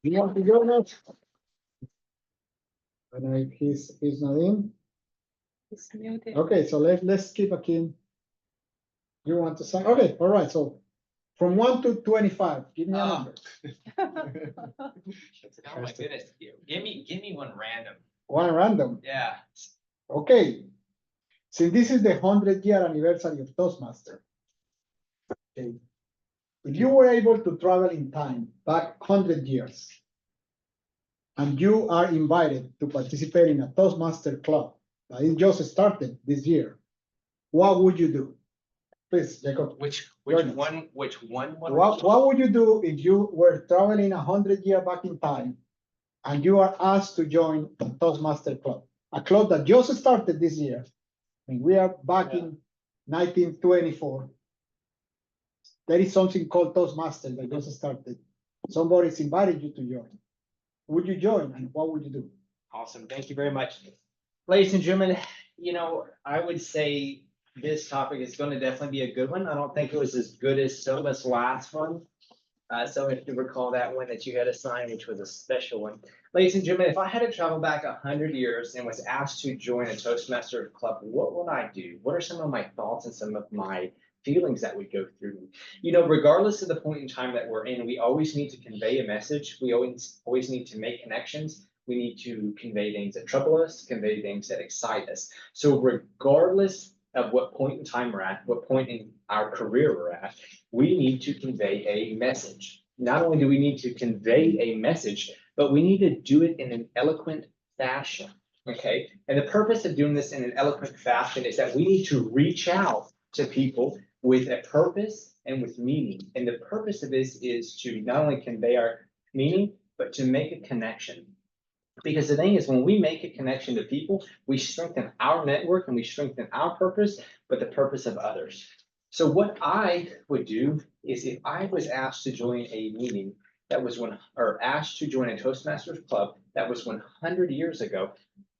you want to join us? And he's not in. It's muted. Okay, so let's keep Akin. You want to sign? Okay, all right, so from 1 to 25, give me a number. Oh my goodness, give me one random. One random. Yeah. Okay. Since this is the 100-year anniversary of Toastmaster, okay, if you were able to travel in time back 100 years, and you are invited to participate in a Toastmaster club that it just started this year, what would you do? Please, Jacob. Which Join us. one? What would you do if you were traveling 100 years back in time and you are asked to join the Toastmaster club, a club that just started this year? I mean, we are back in 1924. There is something called Toastmasters that just started. Somebody's invited you to join. Would you join, and what would you do? Awesome, thank you very much. Ladies and gentlemen, I would say this topic is going to definitely be a good one. I don't think it was as good as Soma's last one. So if you recall that one that you had assigned, which was a special one. Ladies and gentlemen, if I had to travel back 100 years and was asked to join a Toastmaster club, what would I do? What are some of my thoughts and some of my feelings that would go through? Regardless of the point in time that we're in, we always need to convey a message. We always need to make connections. We need to convey things that trouble us, convey things that excite us. So regardless of what point in time we're at, what point in our career we're at, we need to convey a message. Not only do we need to convey a message, but we need to do it in an eloquent fashion, okay? And the purpose of doing this in an eloquent fashion is that we need to reach out to people with a purpose and with meaning. And the purpose of this is to not only convey our meaning, but to make a connection. Because the thing is, when we make a connection to people, we strengthen our network and we strengthen our purpose, but the purpose of others. So what I would do is if I was asked to join a meeting that was asked to join a Toastmasters club that was 100 years ago,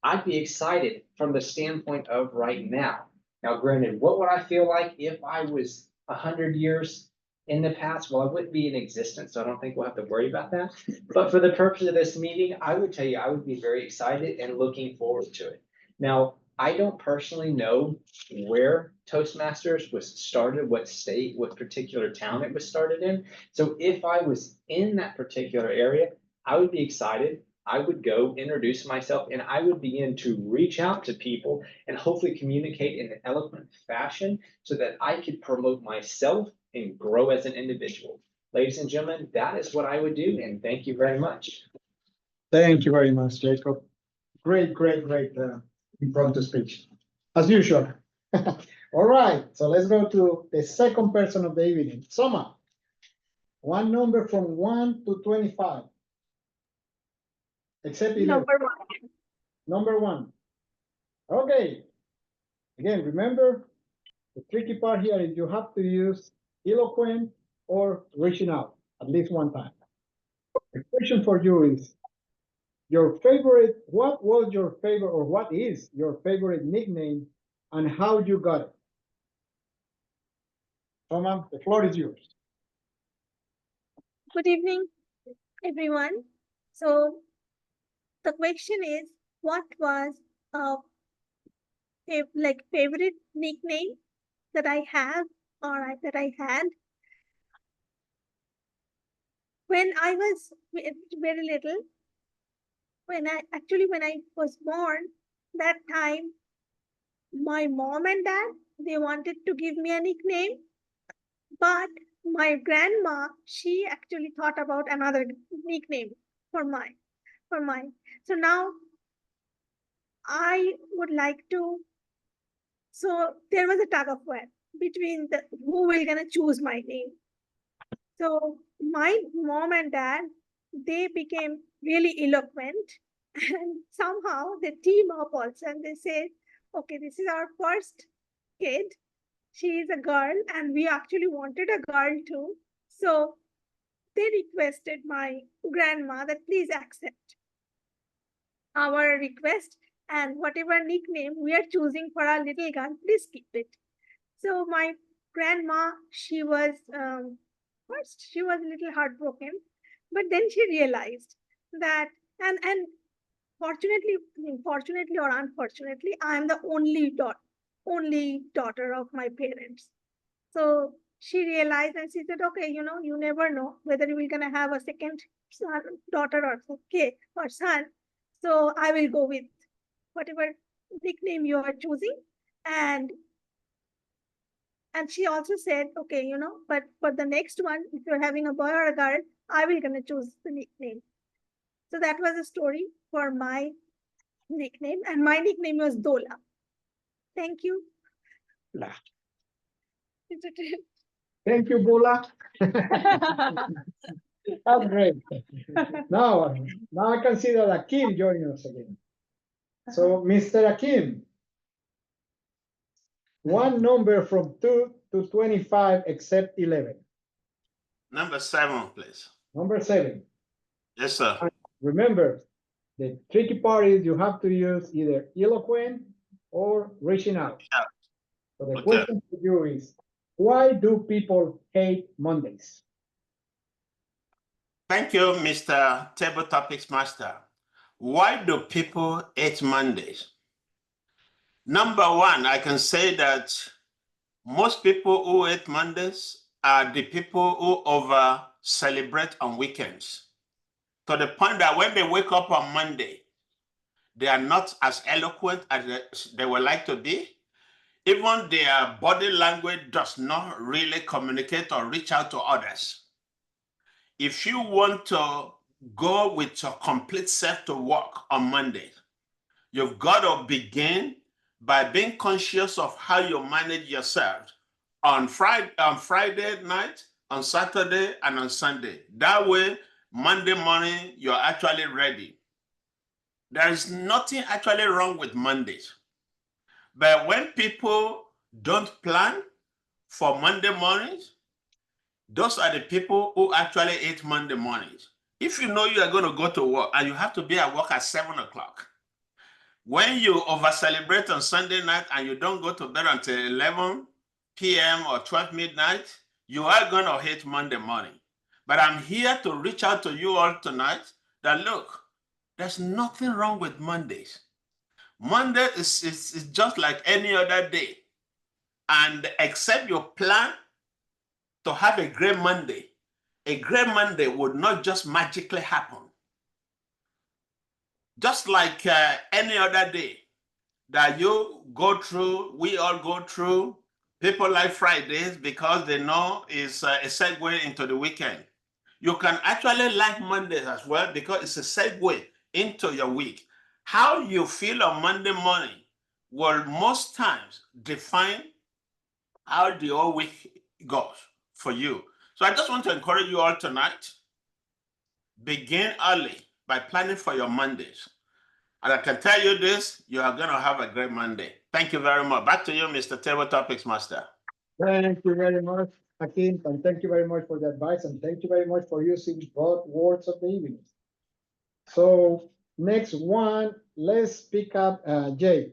I'd be excited from the standpoint of right now. Now, granted, what would I feel like if I was 100 years in the past? Well, I wouldn't be in existence, so I don't think we'll have to worry about that. But for the purpose of this meeting, I would tell you, I would be very excited and looking forward to it. Now, I don't personally know where Toastmasters was started, what state, what particular town it was started in. So if I was in that particular area, I would be excited. I would go introduce myself and I would begin to reach out to people and hopefully communicate in an eloquent fashion so that I could promote myself and grow as an individual. Ladies and gentlemen, that is what I would do, and thank you very much. Thank you very much, Jacob. Great impromptu speech, as usual. All right, so let's go to the second person of the evening, Soma. One number from 1 to 25. Except 11. Number 1. Number 1. Okay. Again, remember, the tricky part here is you have to use eloquent or reaching out at least one time. The question for you is, what was your favorite, or what is your favorite nickname and how you got it? Soma, the floor is yours. Good evening, everyone. So the question is, what was a favorite nickname that I have or that I had when I was very little? When I was born, that time my mom and dad, they wanted to give me a nickname, but my grandma, she actually thought about another nickname for mine. So now I would like to. So there was a tug of war between who will gonna choose my name. So my mom and dad, they became really eloquent, and somehow they team up also, and they said, okay, this is our first kid. She is a girl, and we actually wanted a girl too. So they requested my grandma that please accept our request, and whatever nickname we are choosing for our little girl, please keep it. So my grandma, she was first, she was a little heartbroken But then she realized that, and fortunately or unfortunately, I am the only daughter of my parents. So she realized and she said, okay, you never know whether we're gonna have a second son, daughter or okay or son. So I will go with whatever nickname you are choosing. And she also said, okay, but for the next one, if you're having a boy or a girl, I will gonna choose the nickname. So that was a story for my nickname, and my nickname was Dola. Thank you. La. Is it- Thank you, Bola. That's great. Now I can see that Akim joining us again. So, Mr. Akim, one number from 2 to 25 except 11. Number 7, please. Number 7. Yes, sir. Remember, the tricky part is you have to use either eloquent or reaching out. Yeah. So the Okay. question for you is, why do people hate Mondays? Thank you, Mr. Table Topics Master. Why do people hate Mondays? Number one, I can say that most people who hate Mondays are the people who over celebrate on weekends, to the point that when they wake up on Monday, they are not as eloquent as they would like to be. Even their body language does not really communicate or reach out to others. If you want to go with your complete self to work on Monday, you've got to begin by being conscious of how you manage yourself on Friday night, on Saturday, and on Sunday. That way, Monday morning, you're actually ready. There is nothing actually wrong with Mondays. But when people don't plan for Monday mornings, those are the people who actually hate Monday mornings. If you know you are going to go to work and you have to be at work at 7 o'clock, when you over celebrate on Sunday night and you don't go to bed until 11 p.m. or 12 midnight, you are going to hate Monday morning. But I'm here to reach out to you all tonight that look, there's nothing wrong with Mondays. Monday is just like any other day. And except you plan to have a great Monday would not just magically happen. Just like any other day that you go through, we all go through, people like Fridays because they know it's a segue into the weekend. You can actually like Mondays as well because it's a segue into your week. How you feel on Monday morning will most times define how the whole week goes for you. So I just want to encourage you all tonight, begin early by planning for your Mondays. And I can tell you this, you are going to have a great Monday. Thank you very much. Back to you, Mr. Table Topics Master. Thank you very much, Akim, and thank you very much for the advice, and thank you very much for using both words of the evening. So next one, let's pick up Jake.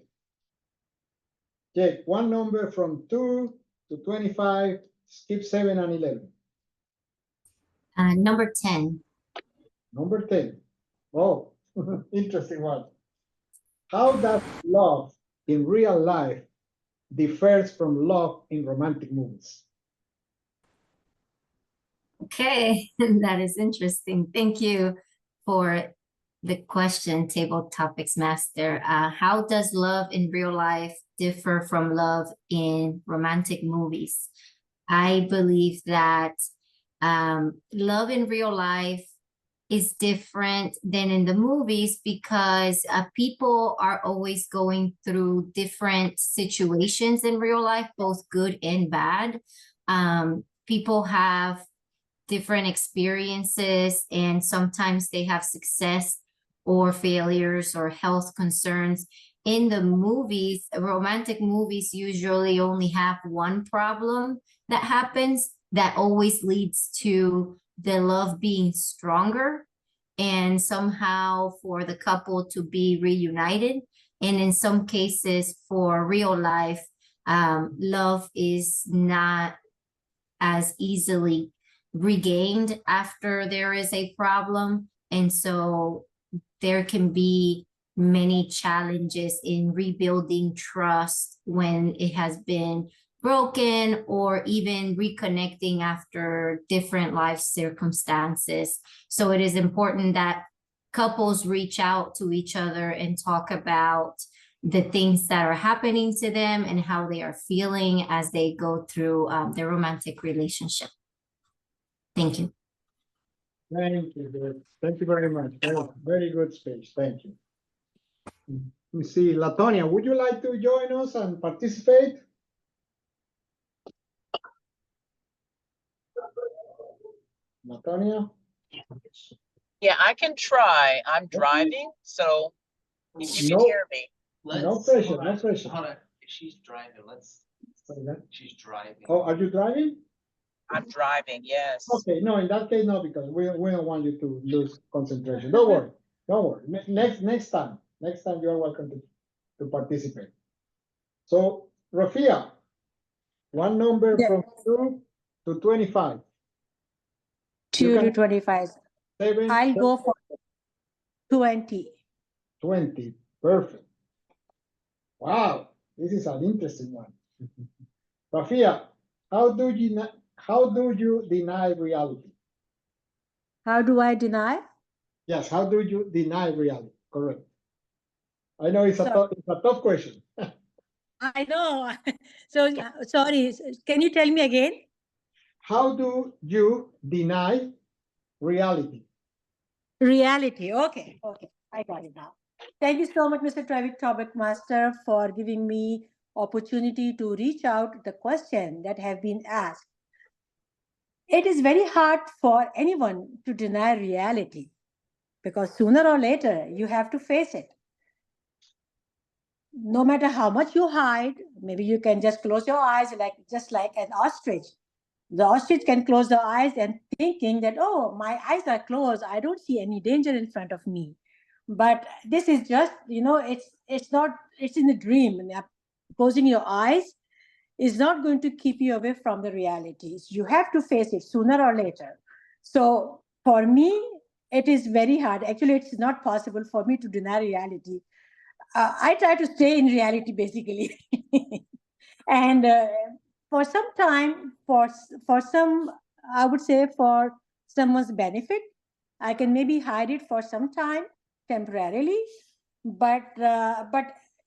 Jake, one number from 2 to 25, skip 7 and 11. Number 10. Number 10. Oh, interesting one. How does love in real life differs from love in romantic movies? Okay, that is interesting. Thank you for the question, Table Topics Master. How does love in real life differ from love in romantic movies? I believe that love in real life is different than in the movies because people are always going through different situations in real life, both good and bad. People have different experiences, and sometimes they have success or failures or health concerns. In the movies, romantic movies usually only have one problem that happens that always leads to the love being stronger and somehow for the couple to be reunited. And in some cases, for real life, love is not as easily regained after there is a problem. And so there can be many challenges in rebuilding trust when it has been broken, or even reconnecting after different life circumstances. So it is important that couples reach out to each other and talk about the things that are happening to them and how they are feeling as they go through their romantic relationship. Thank you. Thank you, Beth. Thank you very much. Very good speech. Thank you. Let me see, Latonia, would you like to join us and participate? Latonia? Yeah, I can try. I'm driving, so if you can No, hear me. no pressure, no pressure. Hold on. If she's driving, What is that? she's driving. Oh, are you driving? I'm driving, yes. Okay, no, in that case, no, because we don't want you to lose concentration. Don't worry, don't worry. Next time you are welcome to participate. So, Rafia, one number Yeah. from 2 to 25. 2 You to can 25. 7, I'll go for 20. 20. Perfect. Wow, this is an interesting one. Rafia, how do you deny reality? How do I deny? Yes, how do you deny reality? Correct. I know it's a So- tough question. I know. So sorry. Can you tell me again? How do you deny reality? Reality. Okay. Okay. I got it now. Thank you so much, Mr. Travis Topic Master, for giving me opportunity to reach out the question that have been asked. It is very hard for anyone to deny reality, because sooner or later you have to face it. No matter how much you hide, maybe you can just close your eyes, just like an ostrich. The ostrich can close the eyes and thinking that, oh, my eyes are closed, I don't see any danger in front of me. But this is just, it's not, it's in a dream. And closing your eyes is not going to keep you away from the realities. You have to face it sooner or later. So for me, it is very hard. Actually, it's not possible for me to deny reality. I try to stay in reality, basically. And for some time, for some, I would say for someone's benefit, I can maybe hide it for some time temporarily, but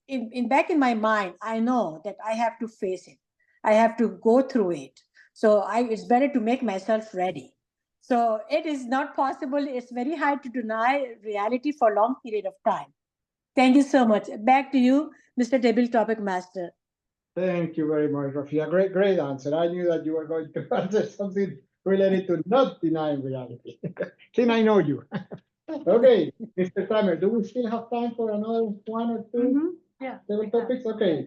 in back in my mind, I know that I have to face it. I have to go through it. So it's better to make myself ready. So it is not possible. It's very hard to deny reality for a long period of time. Thank you so much. Back to you, Mr. Table Topic Master. Thank you very much, Rafia. Great answer. I knew that you were going to answer something related to not denying reality. Then I know you. Okay, Mr. Kramer, do we still have time for another one or two Yeah. table topics? Okay,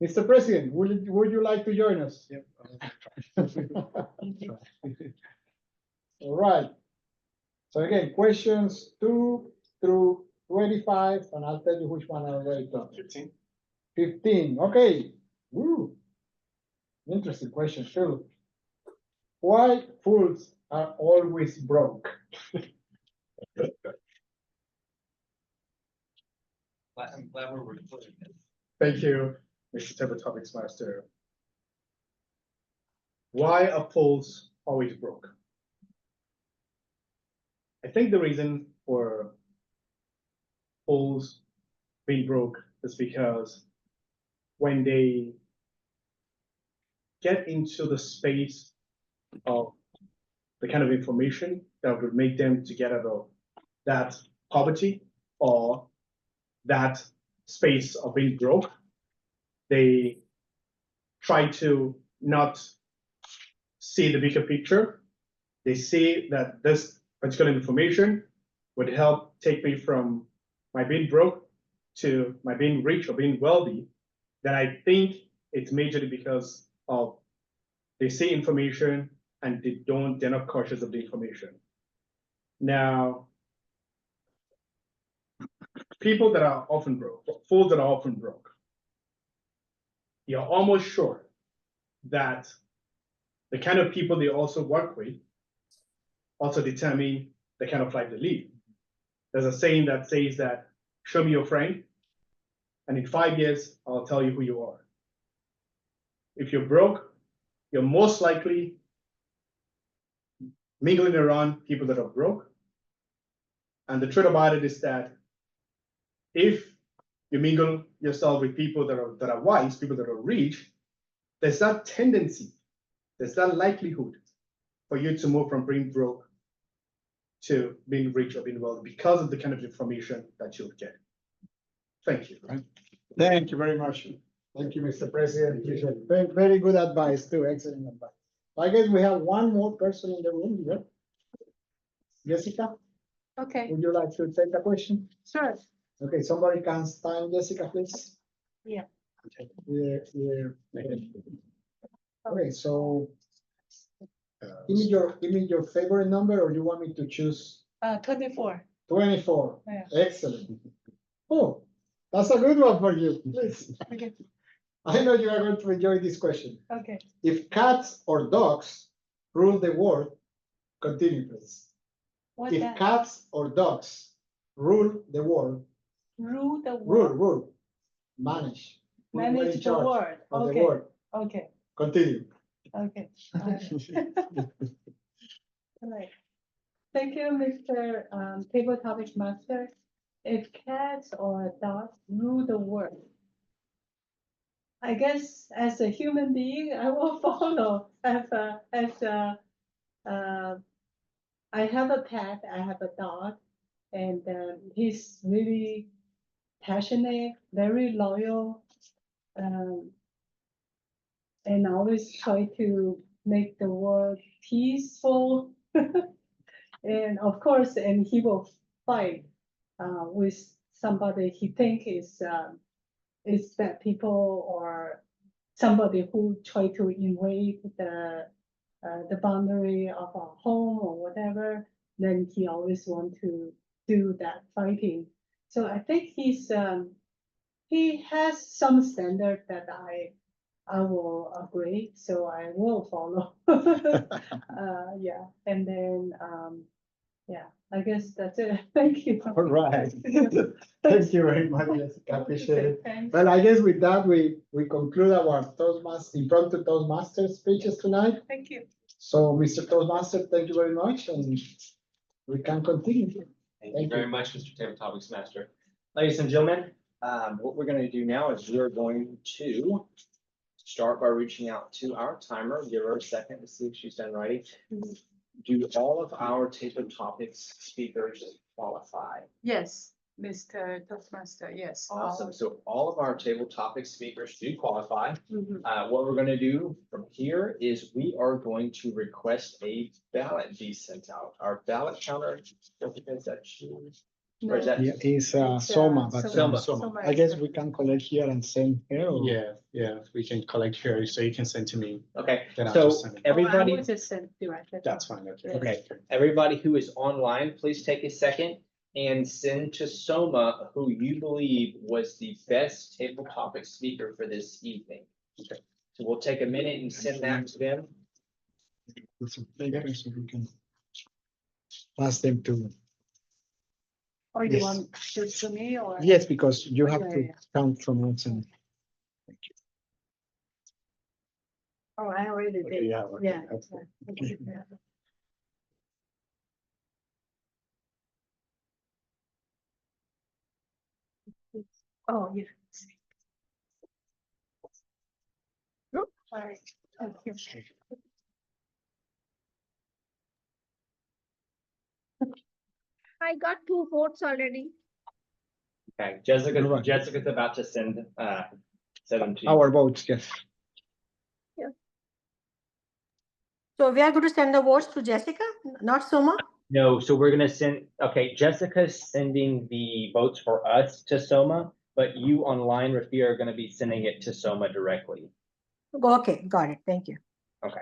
Mr. President, would you like to join us? Yep. All right. So again, questions 2 through 25, and I'll tell you which one I'll write down. 15. 15. Okay. Woo. Interesting question, too. Why fools are always broke? I'm glad we're recording this. Thank you, Mr. Table Topics Master. Why are polls always broke? I think the reason for polls being broke is because when they get into the space of the kind of information that would make them to get out of that poverty or that space of being broke, they try to not see the bigger picture. They see that this particular information would help take me from my being broke to my being rich or being wealthy. Then I think it's majorly because of they see information and they're not cautious of the information. Now, people that are often broke, fools that are often broke, you're almost sure that the kind of people they also work with also determine the kind of life they live. There's a saying that says that, show me your friend, and in 5 years, I'll tell you who you are. If you're broke, you're most likely mingling around people that are broke. And the truth about it is that if you mingle yourself with people that are wise, people that are rich, there's that tendency, there's that likelihood for you to move from being broke to being rich or being wealthy because of the kind of information that you'll get. Thank you. Thank you very much. Thank you, Mr. President. Very, very good advice too. Excellent advice. I guess we have one more person in the room here. Jessica, Okay, would you like to take the question? sure. Okay, somebody can stand Jessica, please. Yeah. Yeah. Okay, so give me your favorite number, or you want me to choose 24. 24? Yeah. Excellent. Oh, that's a good one for you. Please. Okay. I know you are going to enjoy this question. Okay. If cats or dogs rule the world, continue, please. What's If that? cats or dogs rule the world, Rule the world. rule, manage. Who in Manage the charge world. of the Okay. world. Okay. Continue. Okay. All right. Thank you, Mr. Table Topic Master. If cats or dogs rule the world, I guess as a human being, I will follow. I have a pet. I have a dog, and he's really passionate, very loyal, and always try to make the world peaceful. And of course, and he will fight with somebody he think is bad people, or somebody who try to invade the boundary of our home or whatever. Then he always want to do that fighting. So I think he has some standard that I will agree, so I will follow. Yeah, and then, yeah, I guess that's it. Thank you. All right. Thank you very much, Jessica. Appreciate it. Thanks. Well, I guess with that, we conclude our impromptu Toastmasters speeches tonight. Thank you. So, Mr. Toastmaster, thank you very much, and we can continue. Thank you very much, Mr. Table Topics Master. Ladies and gentlemen, what we're going to do now is we're going to start by reaching out to our timer. Give her a second to see if she's done writing. Do all of our table topics speakers qualify? Yes, Mr. Toastmaster, yes. Awesome. So all of our table topic speakers do qualify. Mhm. What we're going to do from here is we are going to request a ballot be sent out. Our ballot counter, is that you? Or is that? Yeah, it's It's, Soma, but Soma. I guess we can collect here and send here. or- Yeah, we can collect here, so you can send to me. Okay, Then I'll so just send it. I everybody, will just send directly. That's fine, okay. okay, everybody who is online, please take a second and send to Soma who you believe was the best table topic speaker for this evening. Okay. So we'll take a minute and send that to them. With some paper, so we can pass them to. Or you Yes. want to me or? Yes, because you have Yeah, to yeah. count from once and. Oh, I already Okay, did. yeah, okay, Yeah. that's yeah, good. okay, yeah. Oh, yeah. All right. Thank you. I got 2 votes already. Okay, Right. Jessica's about to send them to you. Our votes, yes. So we are going to send the votes to Jessica, not Soma? No, so we're gonna send, okay, Jessica's sending the votes for us to Soma, but you online, Rafia, are gonna be sending it to Soma directly. Okay, got it. Thank you. Okay.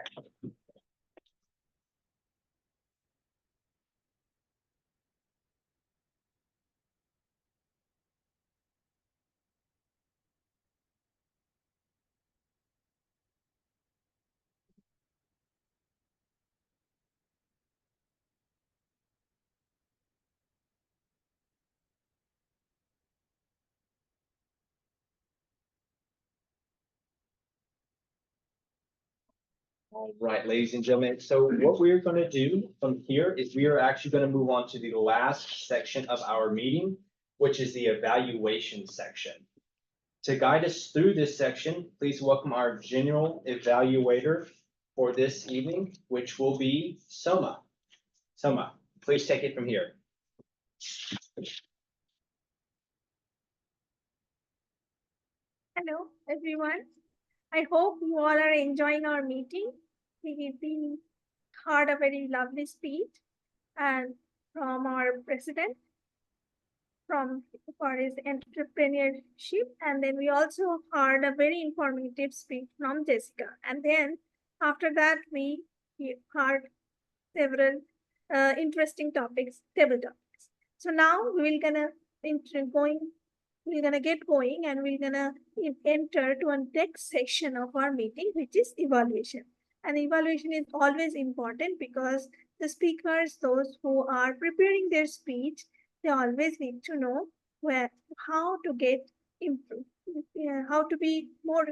All right, ladies and gentlemen, so what we're gonna do from here is we are actually gonna move on to the last section of our meeting, which is the evaluation section. To guide us through this section, please welcome our general evaluator for this evening, which will be Soma. Soma, please take it from here. Hello, everyone. I hope you all are enjoying our meeting. We heard a very lovely speech and from our president for his entrepreneurship. And then we also heard a very informative speech from Jessica. And then after that, we heard several interesting topics, table topics. So now we're gonna get going and we're gonna enter to a next section of our meeting, which is evaluation. And evaluation is always important because the speakers, those who are preparing their speech, they always need to know how to get improved, how to be more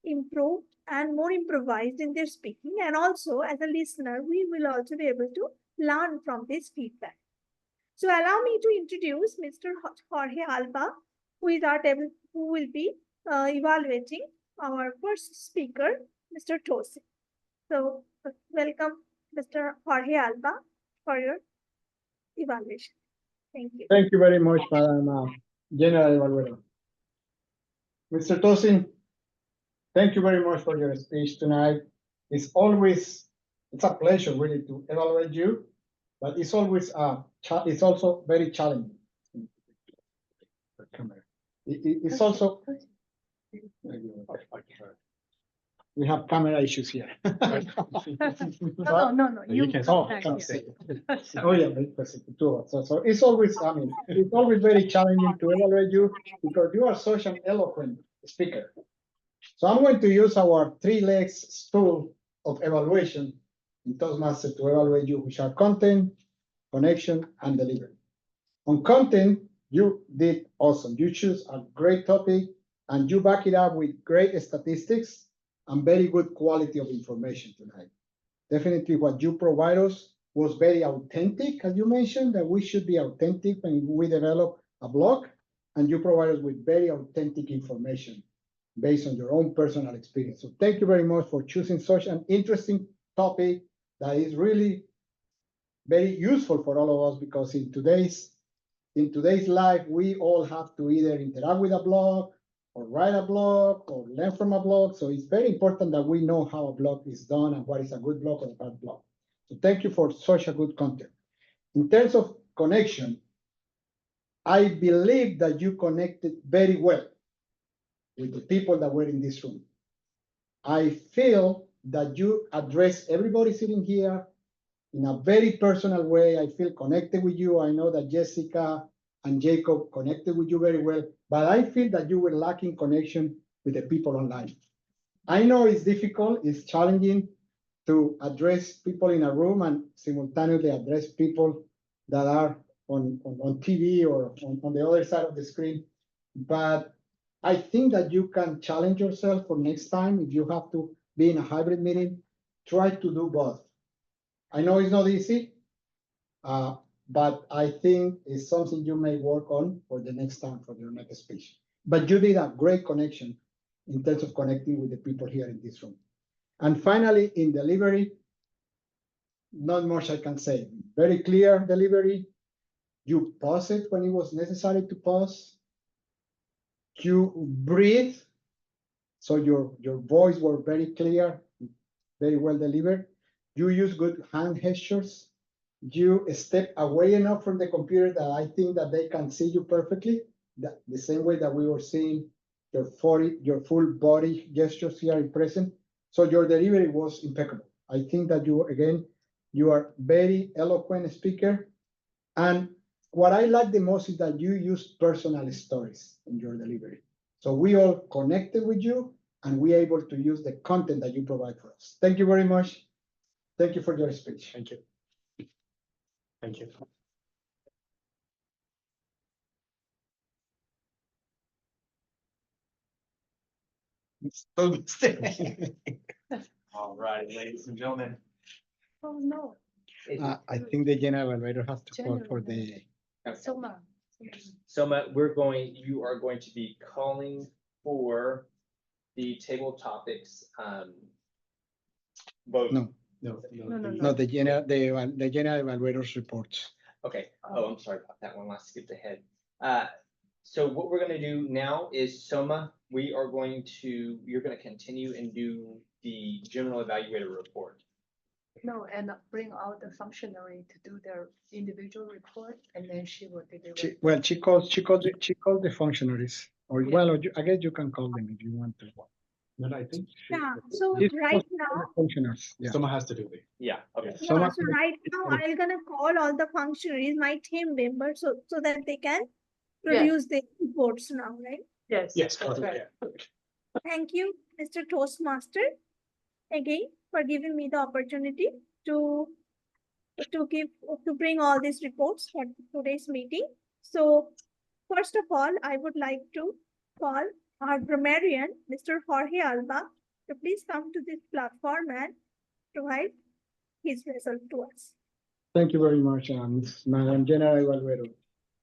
improved and more improvised in their speaking. And also as a listener, we will also be able to learn from this feedback. So allow me to introduce Mr. Jorge Alba, who will be evaluating our first speaker, Mr. Tosin. So welcome, Mr. Jorge Alba, for your evaluation. Thank you. Thank you very much, Madam General Evaluator. Mr. Tosin, thank you very much for your speech tonight. It's a pleasure really to evaluate you, but it's always it's also very challenging. It's also we have camera issues here. No. You can. Oh, yeah, so it's always, it's always very challenging to evaluate you because you are such an eloquent speaker. So I'm going to use our 3 legs stool of evaluation in Toastmasters to evaluate you, which are content, connection, and delivery. On content, you did awesome. You choose a great topic and you back it up with great statistics and very good quality of information tonight. Definitely what you provide us was very authentic, as you mentioned, that we should be authentic when we develop a blog, and you provide us with very authentic information based on your own personal experience. So thank you very much for choosing such an interesting topic that is really very useful for all of us, because in today's life, we all have to either interact with a blog or write a blog or learn from a blog. So it's very important that we know how a blog is done and what is a good blog or a bad blog. So thank you for such a good content. In terms of connection, I believe that you connected very well with the people that were in this room. I feel that you address everybody sitting here in a very personal way. I feel connected with you. I know that Jessica and Jacob connected with you very well, but I feel that you were lacking connection with the people online. I know it's difficult, it's challenging to address people in a room and simultaneously address people that are on TV or on the other side of the screen. But I think that you can challenge yourself for next time. If you have to be in a hybrid meeting, try to do both. I know it's not easy, but I think it's something you may work on for the next time for your next speech. But you did a great connection in terms of connecting with the people here in this room. And finally, in delivery, not much I can say. Very clear delivery. You pause it when it was necessary to pause. You breathe, so your voice were very clear, very well delivered. You use good hand gestures. You step away enough from the computer that I think that they can see you perfectly. The same way that we were seeing your full body gestures here in present. So your delivery was impeccable. I think that you are very eloquent speaker. And what I like the most is that you use personal stories in your delivery. So we all connected with you and we are able to use the content that you provide for us. Thank you very much. Thank you for your speech. Thank you. Thank you. All right, ladies and gentlemen. Oh, no. I think the general evaluator has to call for General. the, Soma. Soma, you are going to be calling for the table topics, vote. no, no, the general evaluator's reports. Okay, oh, I'm sorry about that one, I skipped ahead. So what we're gonna do now is, Soma, you're gonna continue and do the general evaluator report. No, and bring out the functionary to do their individual report, and then she will deliver. She called the functionaries, or well, I guess you can call them if you want to. No, I think. Yeah, so It's right supposed to be now, the functionaries, yeah. Someone has to do it. Yeah, okay. yeah, Soma- so right now I'm gonna call all the functionaries, my team members, so that they can produce the reports now, right? Yes. Yes, That's right. Thank you, Mr. Toastmaster, again, for giving me the opportunity to bring all these reports for today's meeting. So first of all, I would like to call our grammarian, Mr. Jorge Alba, to please come to this platform and provide his result to us. Thank you very much, Madam General Evaluator.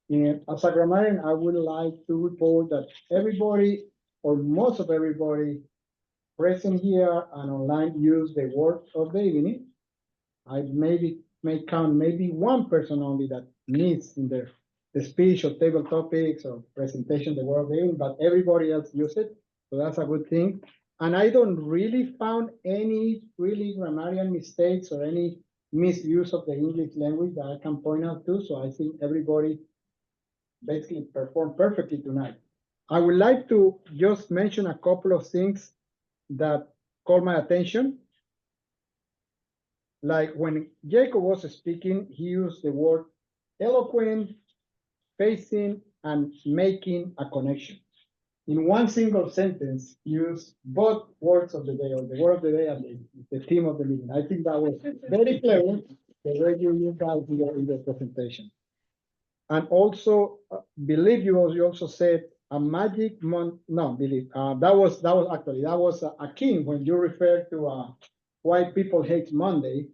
And as a grammarian, I would like to report that everybody, or most of everybody present here and online, use the word of the evening. I may count maybe one person only that needs in the speech or table topics or presentation the word of the evening, but everybody else use it. So that's a good thing. And I don't really found any really grammatical mistakes or any misuse of the English language that I can point out to. So I think everybody basically performed perfectly tonight. I would like to just mention a couple of things that caught my attention. Like when Jacob was speaking, he used the word eloquent, facing, and making a connection. In one single sentence, use both words of the day, or the word of the day and the theme of the meeting. I think that was very clever, the way you guys in the presentation. And also, believe you also said a magic month. No, believe that was a king when you refer to why people hate Monday.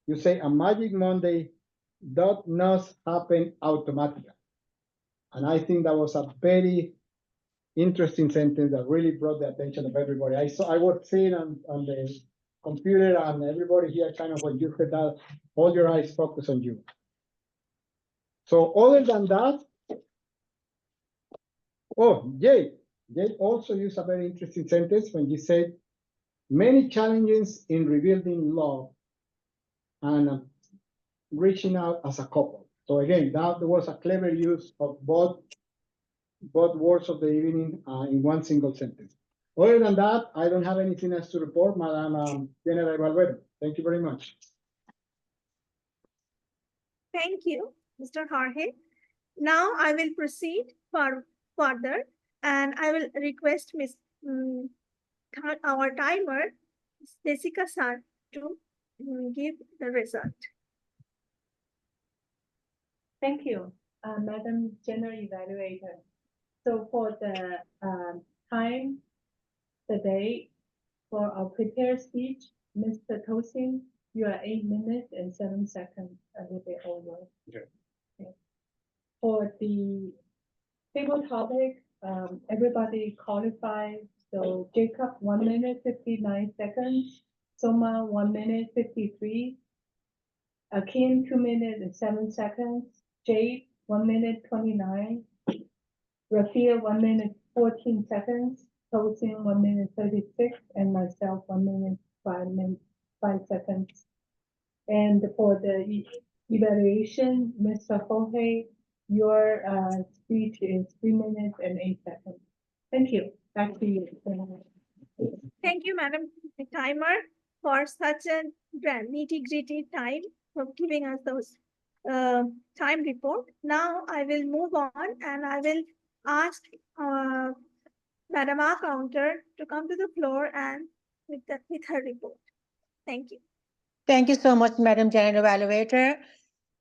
You say a magic Monday does not happen automatically. And I think that was a very interesting sentence that really brought the attention of everybody. I was seeing on the computer, and everybody here kind of when you heard that, all your eyes focus on you. So other than that, Jay also used a very interesting sentence when he said, many challenges in rebuilding love and reaching out as a couple. So again, that was a clever use of both words of the evening in one single sentence. Other than that, I don't have anything else to report, Madam General Evaluator. Thank you very much. Thank you, Mr. Jorge. Now I will proceed further, and I will request our timer, Jessica San, to give the result. Thank you, Madam General Evaluator. So for the time, the day for our prepared speech, Mr. Tosin, you are 8 minutes and 7 seconds, a little bit over. Okay. For the table topic, everybody qualified. So Jacob, 1 minute, 59 seconds. Soma, 1 minute, 53. Akin, 2 minutes and 7 seconds. Jade, 1 minute, 29. Rafia, 1 minute, 14 seconds. Tosin, 1 minute, 36. And myself, 1 minute, 5 seconds. And for the evaluation, Mr. Jorge, your speech is 3 minutes and 8 seconds. Thank you. Back to you. Thank you, Madam Timer, for such a nitty-gritty time, for giving us those time report. Now I will move on, and I will ask Madam Accounter to come to the floor and with her report. Thank you. Thank you so much, Madam General Evaluator.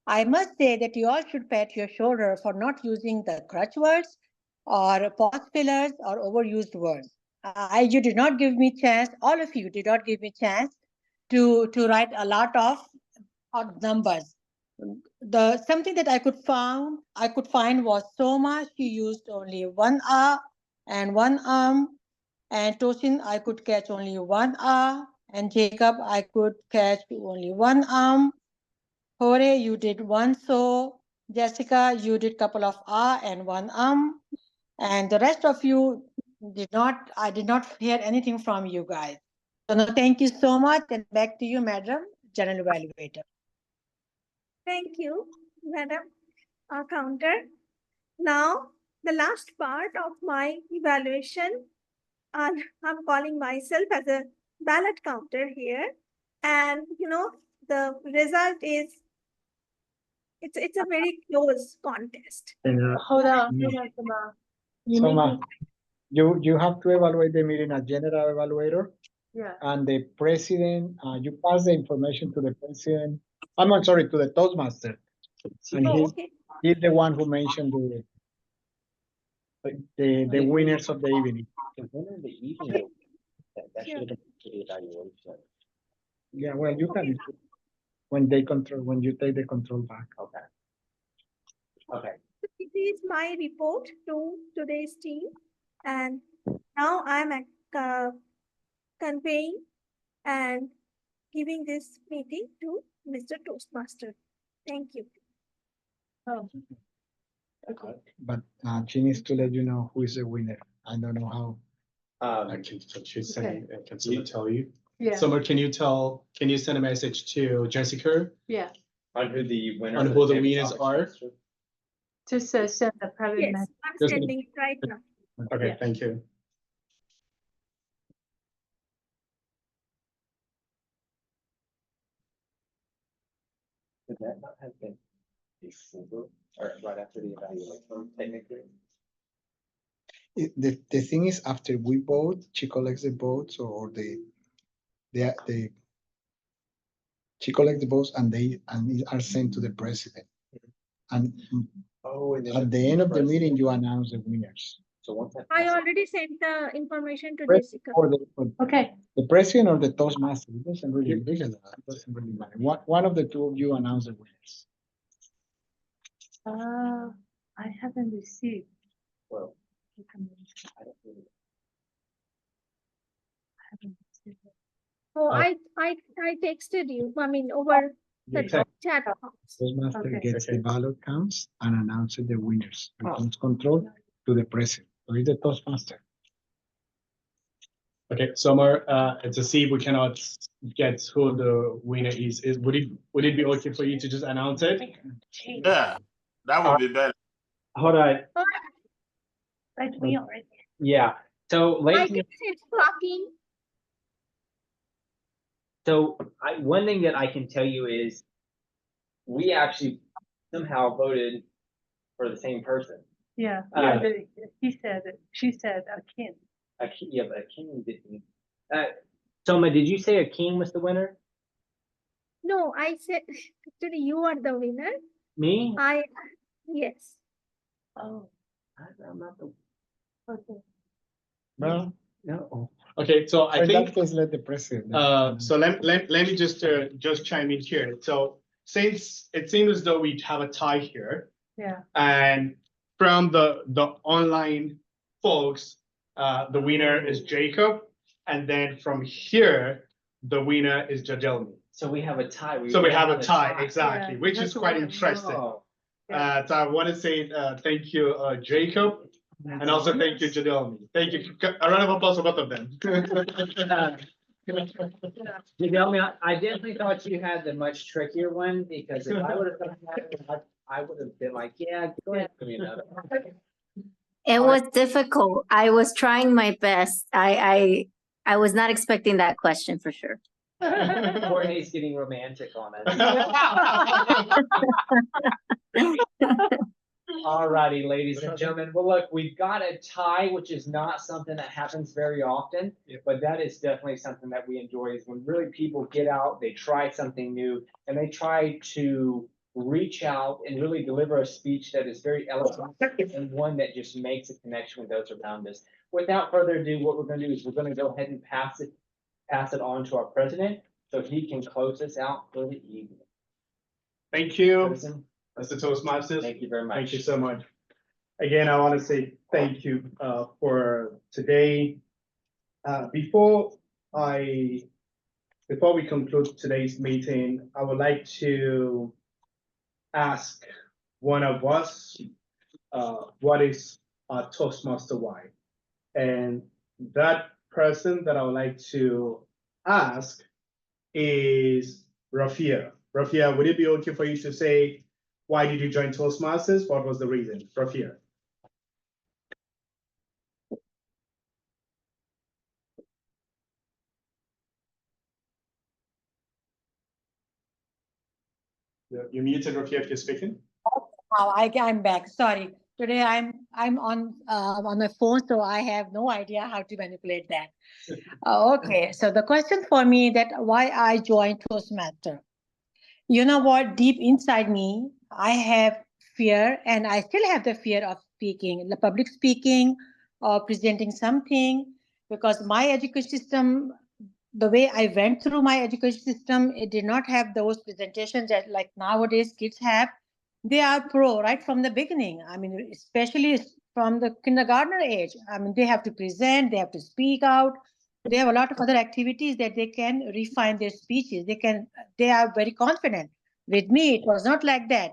I must say that you all should pat your shoulder for not using the crutch words or pause fillers or overused words. You did not give me chance, all of you did not give me chance to write a lot of odd numbers. The something that I could find was Soma. She used only one R and one and Tosin I could catch only one R, and Jacob I could catch only one Hore, you did one so. Jessica, you did couple of R and one and the rest of you did not. I did not hear anything from you guys. So no, thank you so much, and back to you, Madam General Evaluator. Thank you, Madam Counter. Now, the last part of my evaluation, I'm calling myself as a ballot counter here. And, you know, the result is, it's a very close contest. Hold on, Soma. You need Soma, to- you have to evaluate the meeting as general evaluator, Yeah, and the president, you pass the information to the president. I'm not sorry, to the Toastmaster. And Oh, okay. he's the one who mentioned the winners of the evening. The winner of the evening, Okay. that should have been to the evaluation. Yeah, well, you can, when you take the control back. Okay. Okay. This is my report to today's team. And now I'm conveying and giving this meeting to Mr. Toastmaster. Thank you. oh, But she needs to let you know who is the winner. I don't know how. She's sending, can someone tell you? yeah, Summer, can you send a message to Jessica yeah, On who the winner. on of who the table winners topics are? master- just send the private Yes, message. I'm Just- sending it right now. Okay, Yeah. thank you. Could that not have been before or right after the evaluation, technically? The thing is, after we vote, she collects the votes or she collects the votes and they are sent to the president. And Oh, and then. at the end of the meeting, you announce the winners. So once that. I passes- already sent the information to Pres- Jessica. Or Okay, the president or the Toastmaster, it doesn't really matter. One of the two of you announce the winners. I haven't received. Well, information. I don't really. I haven't received it. Oh, I texted you, I mean, over the Yeah. chat box. Toastmaster Okay. gets the Okay. ballot counts and announces the winners. Returns control to the president. So it's the Toastmaster. Okay, Summer, and to see if we cannot get who the winner is, would it be okay for you to just announce it? Yeah, that would be better. Hold on. Right, we already. Yeah. So I ladies, can see it clocking. so one thing that I can tell you is we actually somehow voted for the same person. Yeah, Yeah. She said, Kim. Yeah, but Akeem didn't. Soma, did you say Akeem was the winner? No, I said, actually, you are the winner. Me? Yes. Oh, I'm not the. okay. Well, No. Okay, so I in that think, case, let the president. so let me just chime in here. So since it seems as though we have a tie here, Yeah, and from the online folks, the winner is Jacob, and then from here, the winner is Jadelmi. So we have a tie. So we have a tie, exactly, Yeah, which that's is quite what- interesting. Oh, So I want to say thank you, Jacob, and also thank you, Jadelmi. Thank you. A round of applause for both of them. Jadelmi, I definitely thought you had the much trickier one because if I would have done that, I would have been like, yeah, go ahead. Give me another. It was difficult. I was trying my best. I was not expecting that question for sure. Jorge's getting romantic on us. All righty, ladies and gentlemen. Well, look, we've got a tie, which is not something that happens very often, but that is definitely something that we enjoy is when really people get out, they try something new, and they try to reach out and really deliver a speech that is very eloquent and one that just makes a connection with those around us. Without further ado, what we're going to do is we're going to go ahead and pass it on to our president. so he can close us out for the evening. Thank you, Tosin, Mr. Toastmasters. thank you very much. Thank you so much. Again, I want to say thank you for today. Before we conclude today's meeting, I would like to ask one of us, what is our Toastmaster why? And that person that I would like to ask is Rafia. Rafia, would it be okay for you to say, why did you join Toastmasters? What was the reason? Rafia. You're muted, Rafia, if you're speaking. Now I'm back. Sorry. Today I'm on my phone, so I have no idea how to manipulate that. Okay. So the question for me that why I joined Toastmaster. You know what? Deep inside me, I have fear, and I still have the fear of speaking, the public speaking or presenting something, because my education system, the way I went through my education system, it did not have those presentations that like nowadays kids have. They are pro right from the beginning. I mean, especially from the kindergartner age. I mean, they have to present, they have to speak out. They have a lot of other activities that they can refine their speeches. They are very confident. With me, it was not like that.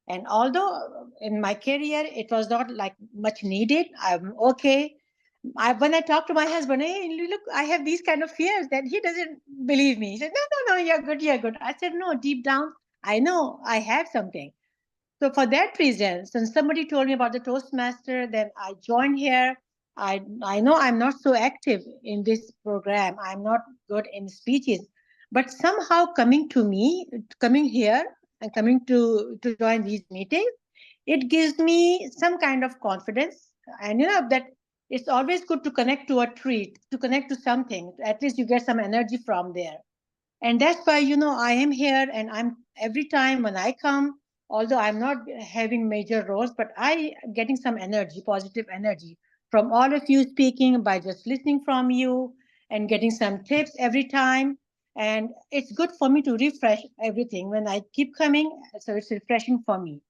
And although in my career, it was not like much needed, I'm okay. When I talk to my husband, hey, look, I have these kind of fears, that he doesn't believe me. He said, no, you're good, you're good. I said, no, deep down, I know I have something. So for that reason, since somebody told me about the Toastmaster, then I joined here. I know I'm not so active in this program. I'm not good in speeches, but somehow coming here and coming to join these meetings, it gives me some kind of confidence. And you know that it's always good to connect to a tree, to connect to something. At least you get some energy from there. And that's why, I am here, and I'm every time when I come, although I'm not having major roles, but I getting some energy, positive energy from all of you speaking by just listening from you and getting some tips every time. And it's good for me to refresh everything when I keep coming. So it's refreshing for me.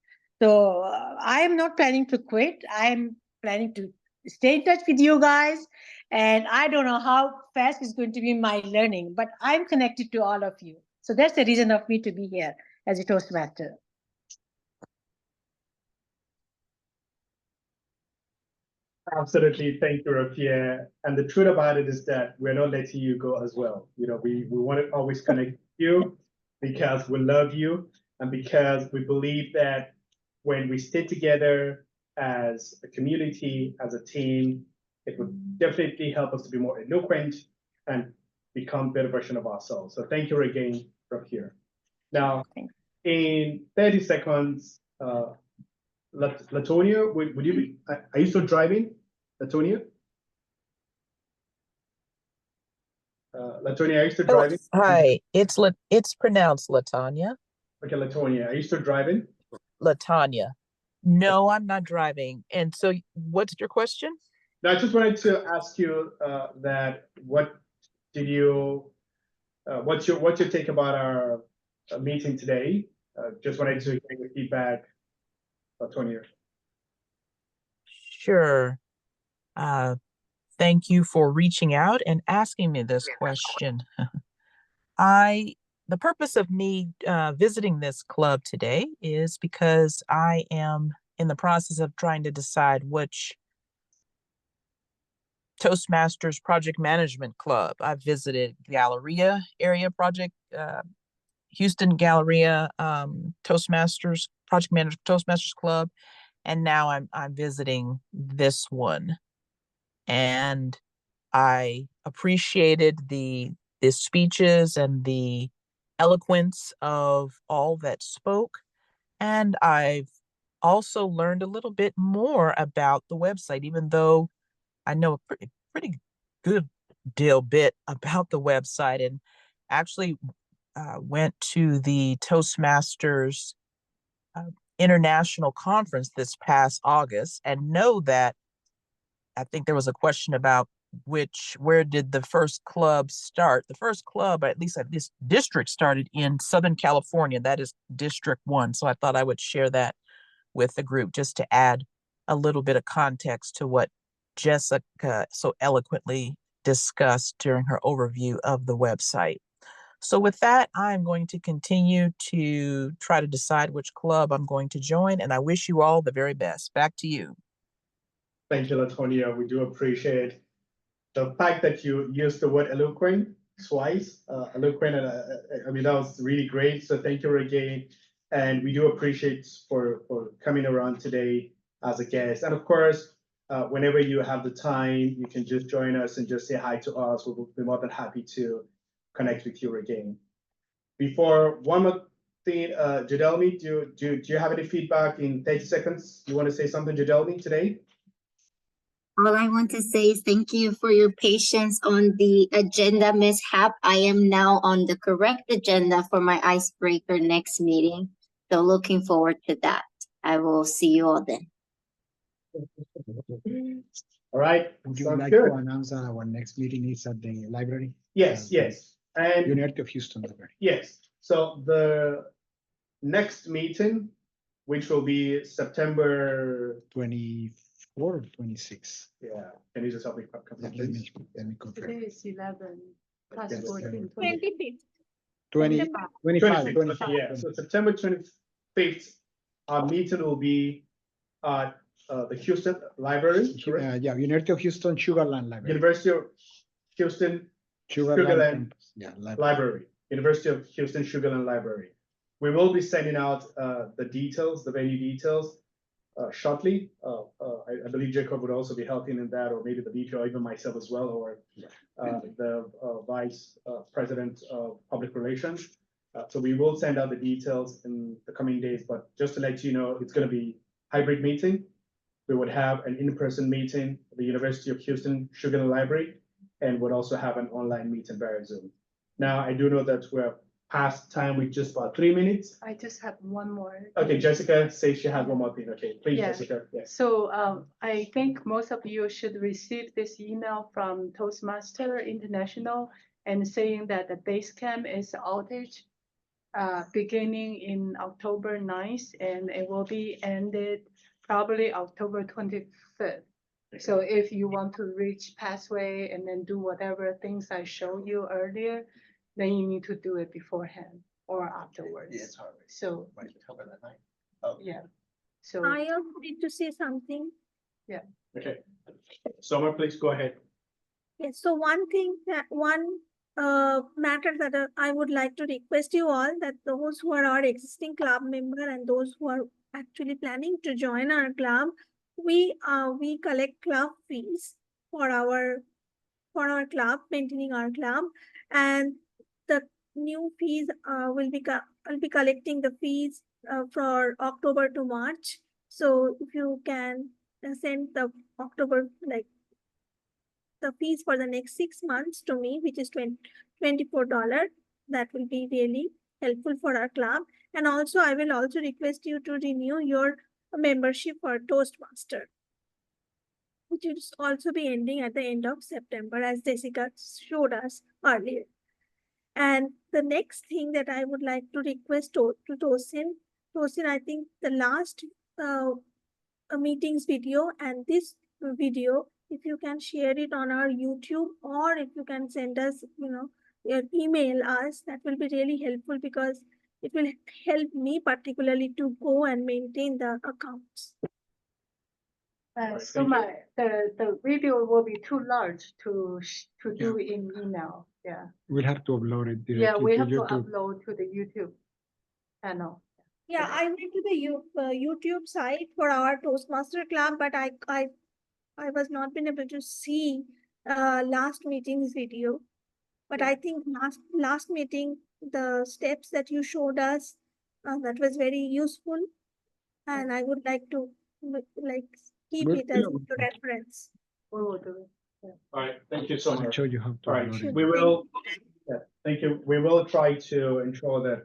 So I am not planning to quit. I am planning to stay in touch with you guys. And I don't know how fast is going to be my learning, but I'm connected to all of you. So that's the reason of me to be here as a Toastmaster. Absolutely. Thank you, Rafia. And the truth about it is that we're not letting you go as well. We want to always connect with you because we love you and because we believe that when we stay together as a community, as a team, it would definitely help us to be more eloquent and become a better version of ourselves. So thank you again, Rafia. Now, in 30 seconds, Latonia, would you be? Are you still driving, Latonia? Latonia, are you still driving? Hi, it's pronounced Latanya. Okay, Latonia, are you still driving? Latanya. No, I'm not driving. And so what's your question? Now, I just wanted to ask you that what did you, what's your take about our meeting today? Just wanted to get your feedback, Latonia. Sure. Thank you for reaching out and asking me this question. The purpose of me visiting this club today is because I am in the process of trying to decide which Toastmasters Project Management Club. I've visited Galleria area project, Houston Galleria, Toastmasters Project Manager Toastmasters Club, and now I'm visiting this one. And I appreciated the speeches and the eloquence of all that spoke. And I've also learned a little bit more about the website, even though I know a pretty good bit about the website, and actually went to the Toastmasters International Conference this past August, and know that I think there was a question about where did the first club start? The first club, at least at this district, started in Southern California. That is District 1. So I thought I would share that with the group just to add a little bit of context to what Jessica so eloquently discussed during her overview of the website. So with that, I'm going to continue to try to decide which club I'm going to join, and I wish you all the very best. Back to you. Thank you, Latonia. We do appreciate the fact that you used the word eloquent twice. Eloquent, and I mean, that was really great. So thank you again. And we do appreciate for coming around today as a guest. And of course, whenever you have the time, you can just join us and just say hi to us. We'll be more than happy to connect with you again. Before one more thing, Jadelmi, do you have any feedback in 30 seconds? You want to say something, Jadelmi, today? All I want to say is thank you for your patience on the agenda mishap. I am now on the correct agenda for my icebreaker next meeting. So looking forward to that. I will see you all then. All right. Would you Sounds like good. to announce that our next meeting is at the library? Yes, yes. And University of Houston Library. yes, so the next meeting, which will be September, 24 or 26. yeah, can you just help me? Let Please? me confirm. Today is 11 plus Yes. 14, 25th. 20, 25, 25th, yeah, so September 25th, our meeting will be at the Houston Library, correct? Yeah, University of Houston Sugarland Library. University of Houston Sugarland Campus. Yeah, Library, University of Houston Sugarland Library. We will be sending out the details, the venue details shortly. I believe Jacob would also be helping in that, or maybe the VP, or even myself as well, or the Vice President of Public Relations. So we will send out the details in the coming days, but just to let you know, it's going to be hybrid meeting. We would have an in-person meeting at the University of Houston Sugarland Library, and would also have an online meeting via Zoom. Now, I do know that we're past time with just about 3 minutes. I just have one more. Okay, Jessica says she has one more thing. Okay, please, Yeah. Jessica. Yes. So I think most of you should receive this email from Toastmaster International and saying that the base camp is outage beginning in October 9th, and it will be ended probably October 25th. So if you want to reach pathway and then do whatever things I showed you earlier, then you need to do it beforehand or afterwards. So yeah. So I also need to say something. Okay. Summer, please go ahead. Yes, so one matter that I would like to request you all, that those who are our existing club member and those who are actually planning to join our club, we collect club fees for our club, maintaining our club, and the new fees will be collecting the fees for October to March. So if you can send the October, like the fees for the next 6 months to me, which is $24, that will be really helpful for our club. And also, I will also request you to renew your membership for Toastmaster, which will also be ending at the end of September, as Jessica showed us earlier. And the next thing that I would like to request to Tosin, I think the last meetings video and this video, if you can share it on our YouTube, or if you can send us, email us, that will be really helpful, because it will help me particularly to go and maintain the accounts. so the video will be too large to do in email. Yeah. We'll have to upload it directly Yeah, we have to YouTube. upload to the YouTube channel. Yeah, I went to the YouTube site for our Toastmaster club, but I was not been able to see last meeting's video. But I think last meeting, the steps that you showed us, that was very useful, and I would like to keep it as a reference. We will do it. Yeah. All right, thank you so I'll much. show you how to All right, upload it. we will, thank you. We will try to ensure that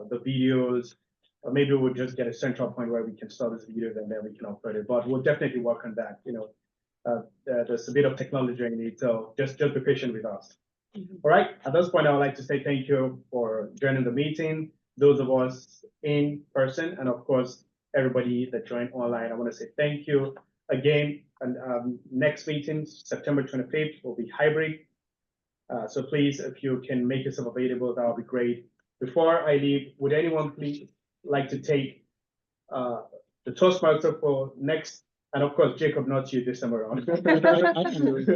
the videos, maybe we'll just get a central point where we can start this video and then we can upload it, but we'll definitely work on that, there's a bit of technology in it, so just be patient with us. All right, at this point, I would like to say thank you for joining the meeting, those of us in person, and of course, everybody that joined online. I want to say thank you again. And next meeting, September 25th, will be hybrid. So please, if you can make yourself available, that would be great. Before I leave, would anyone please like to take the Toastmaster for next, and of course, Jacob, not you this time around. I can do it.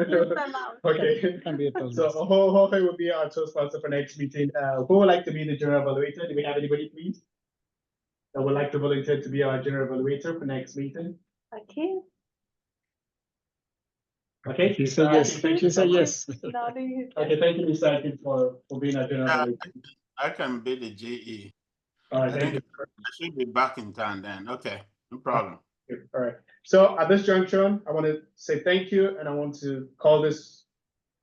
Okay, Can be a so Toastmaster. Jorge will be our Toastmaster for next meeting. Who would like to be the general evaluator? Do we have anybody, please? That would like to volunteer to be our general evaluator for next meeting? Okay. Okay. She said yes. She said yes. Okay, thank you, Mr. Akin, for being our general Yeah, evaluator. I can be the GE. All right, I thank think you. I should be back in town then. Okay, no problem. All right. So at this junction, I want to say thank you, and I want to call this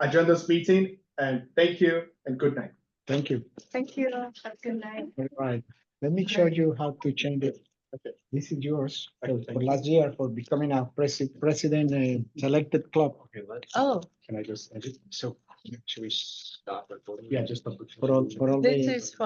adjourn this meeting. And thank you and good night. Thank you. Thank you. Have a good night. All right. Let me show you how to change it. Okay. This is yours Okay, for thank you. last year for becoming a president selected club. Okay, Oh, can I just edit? So Should we stop recording? Yeah, just stop. for all this the. is for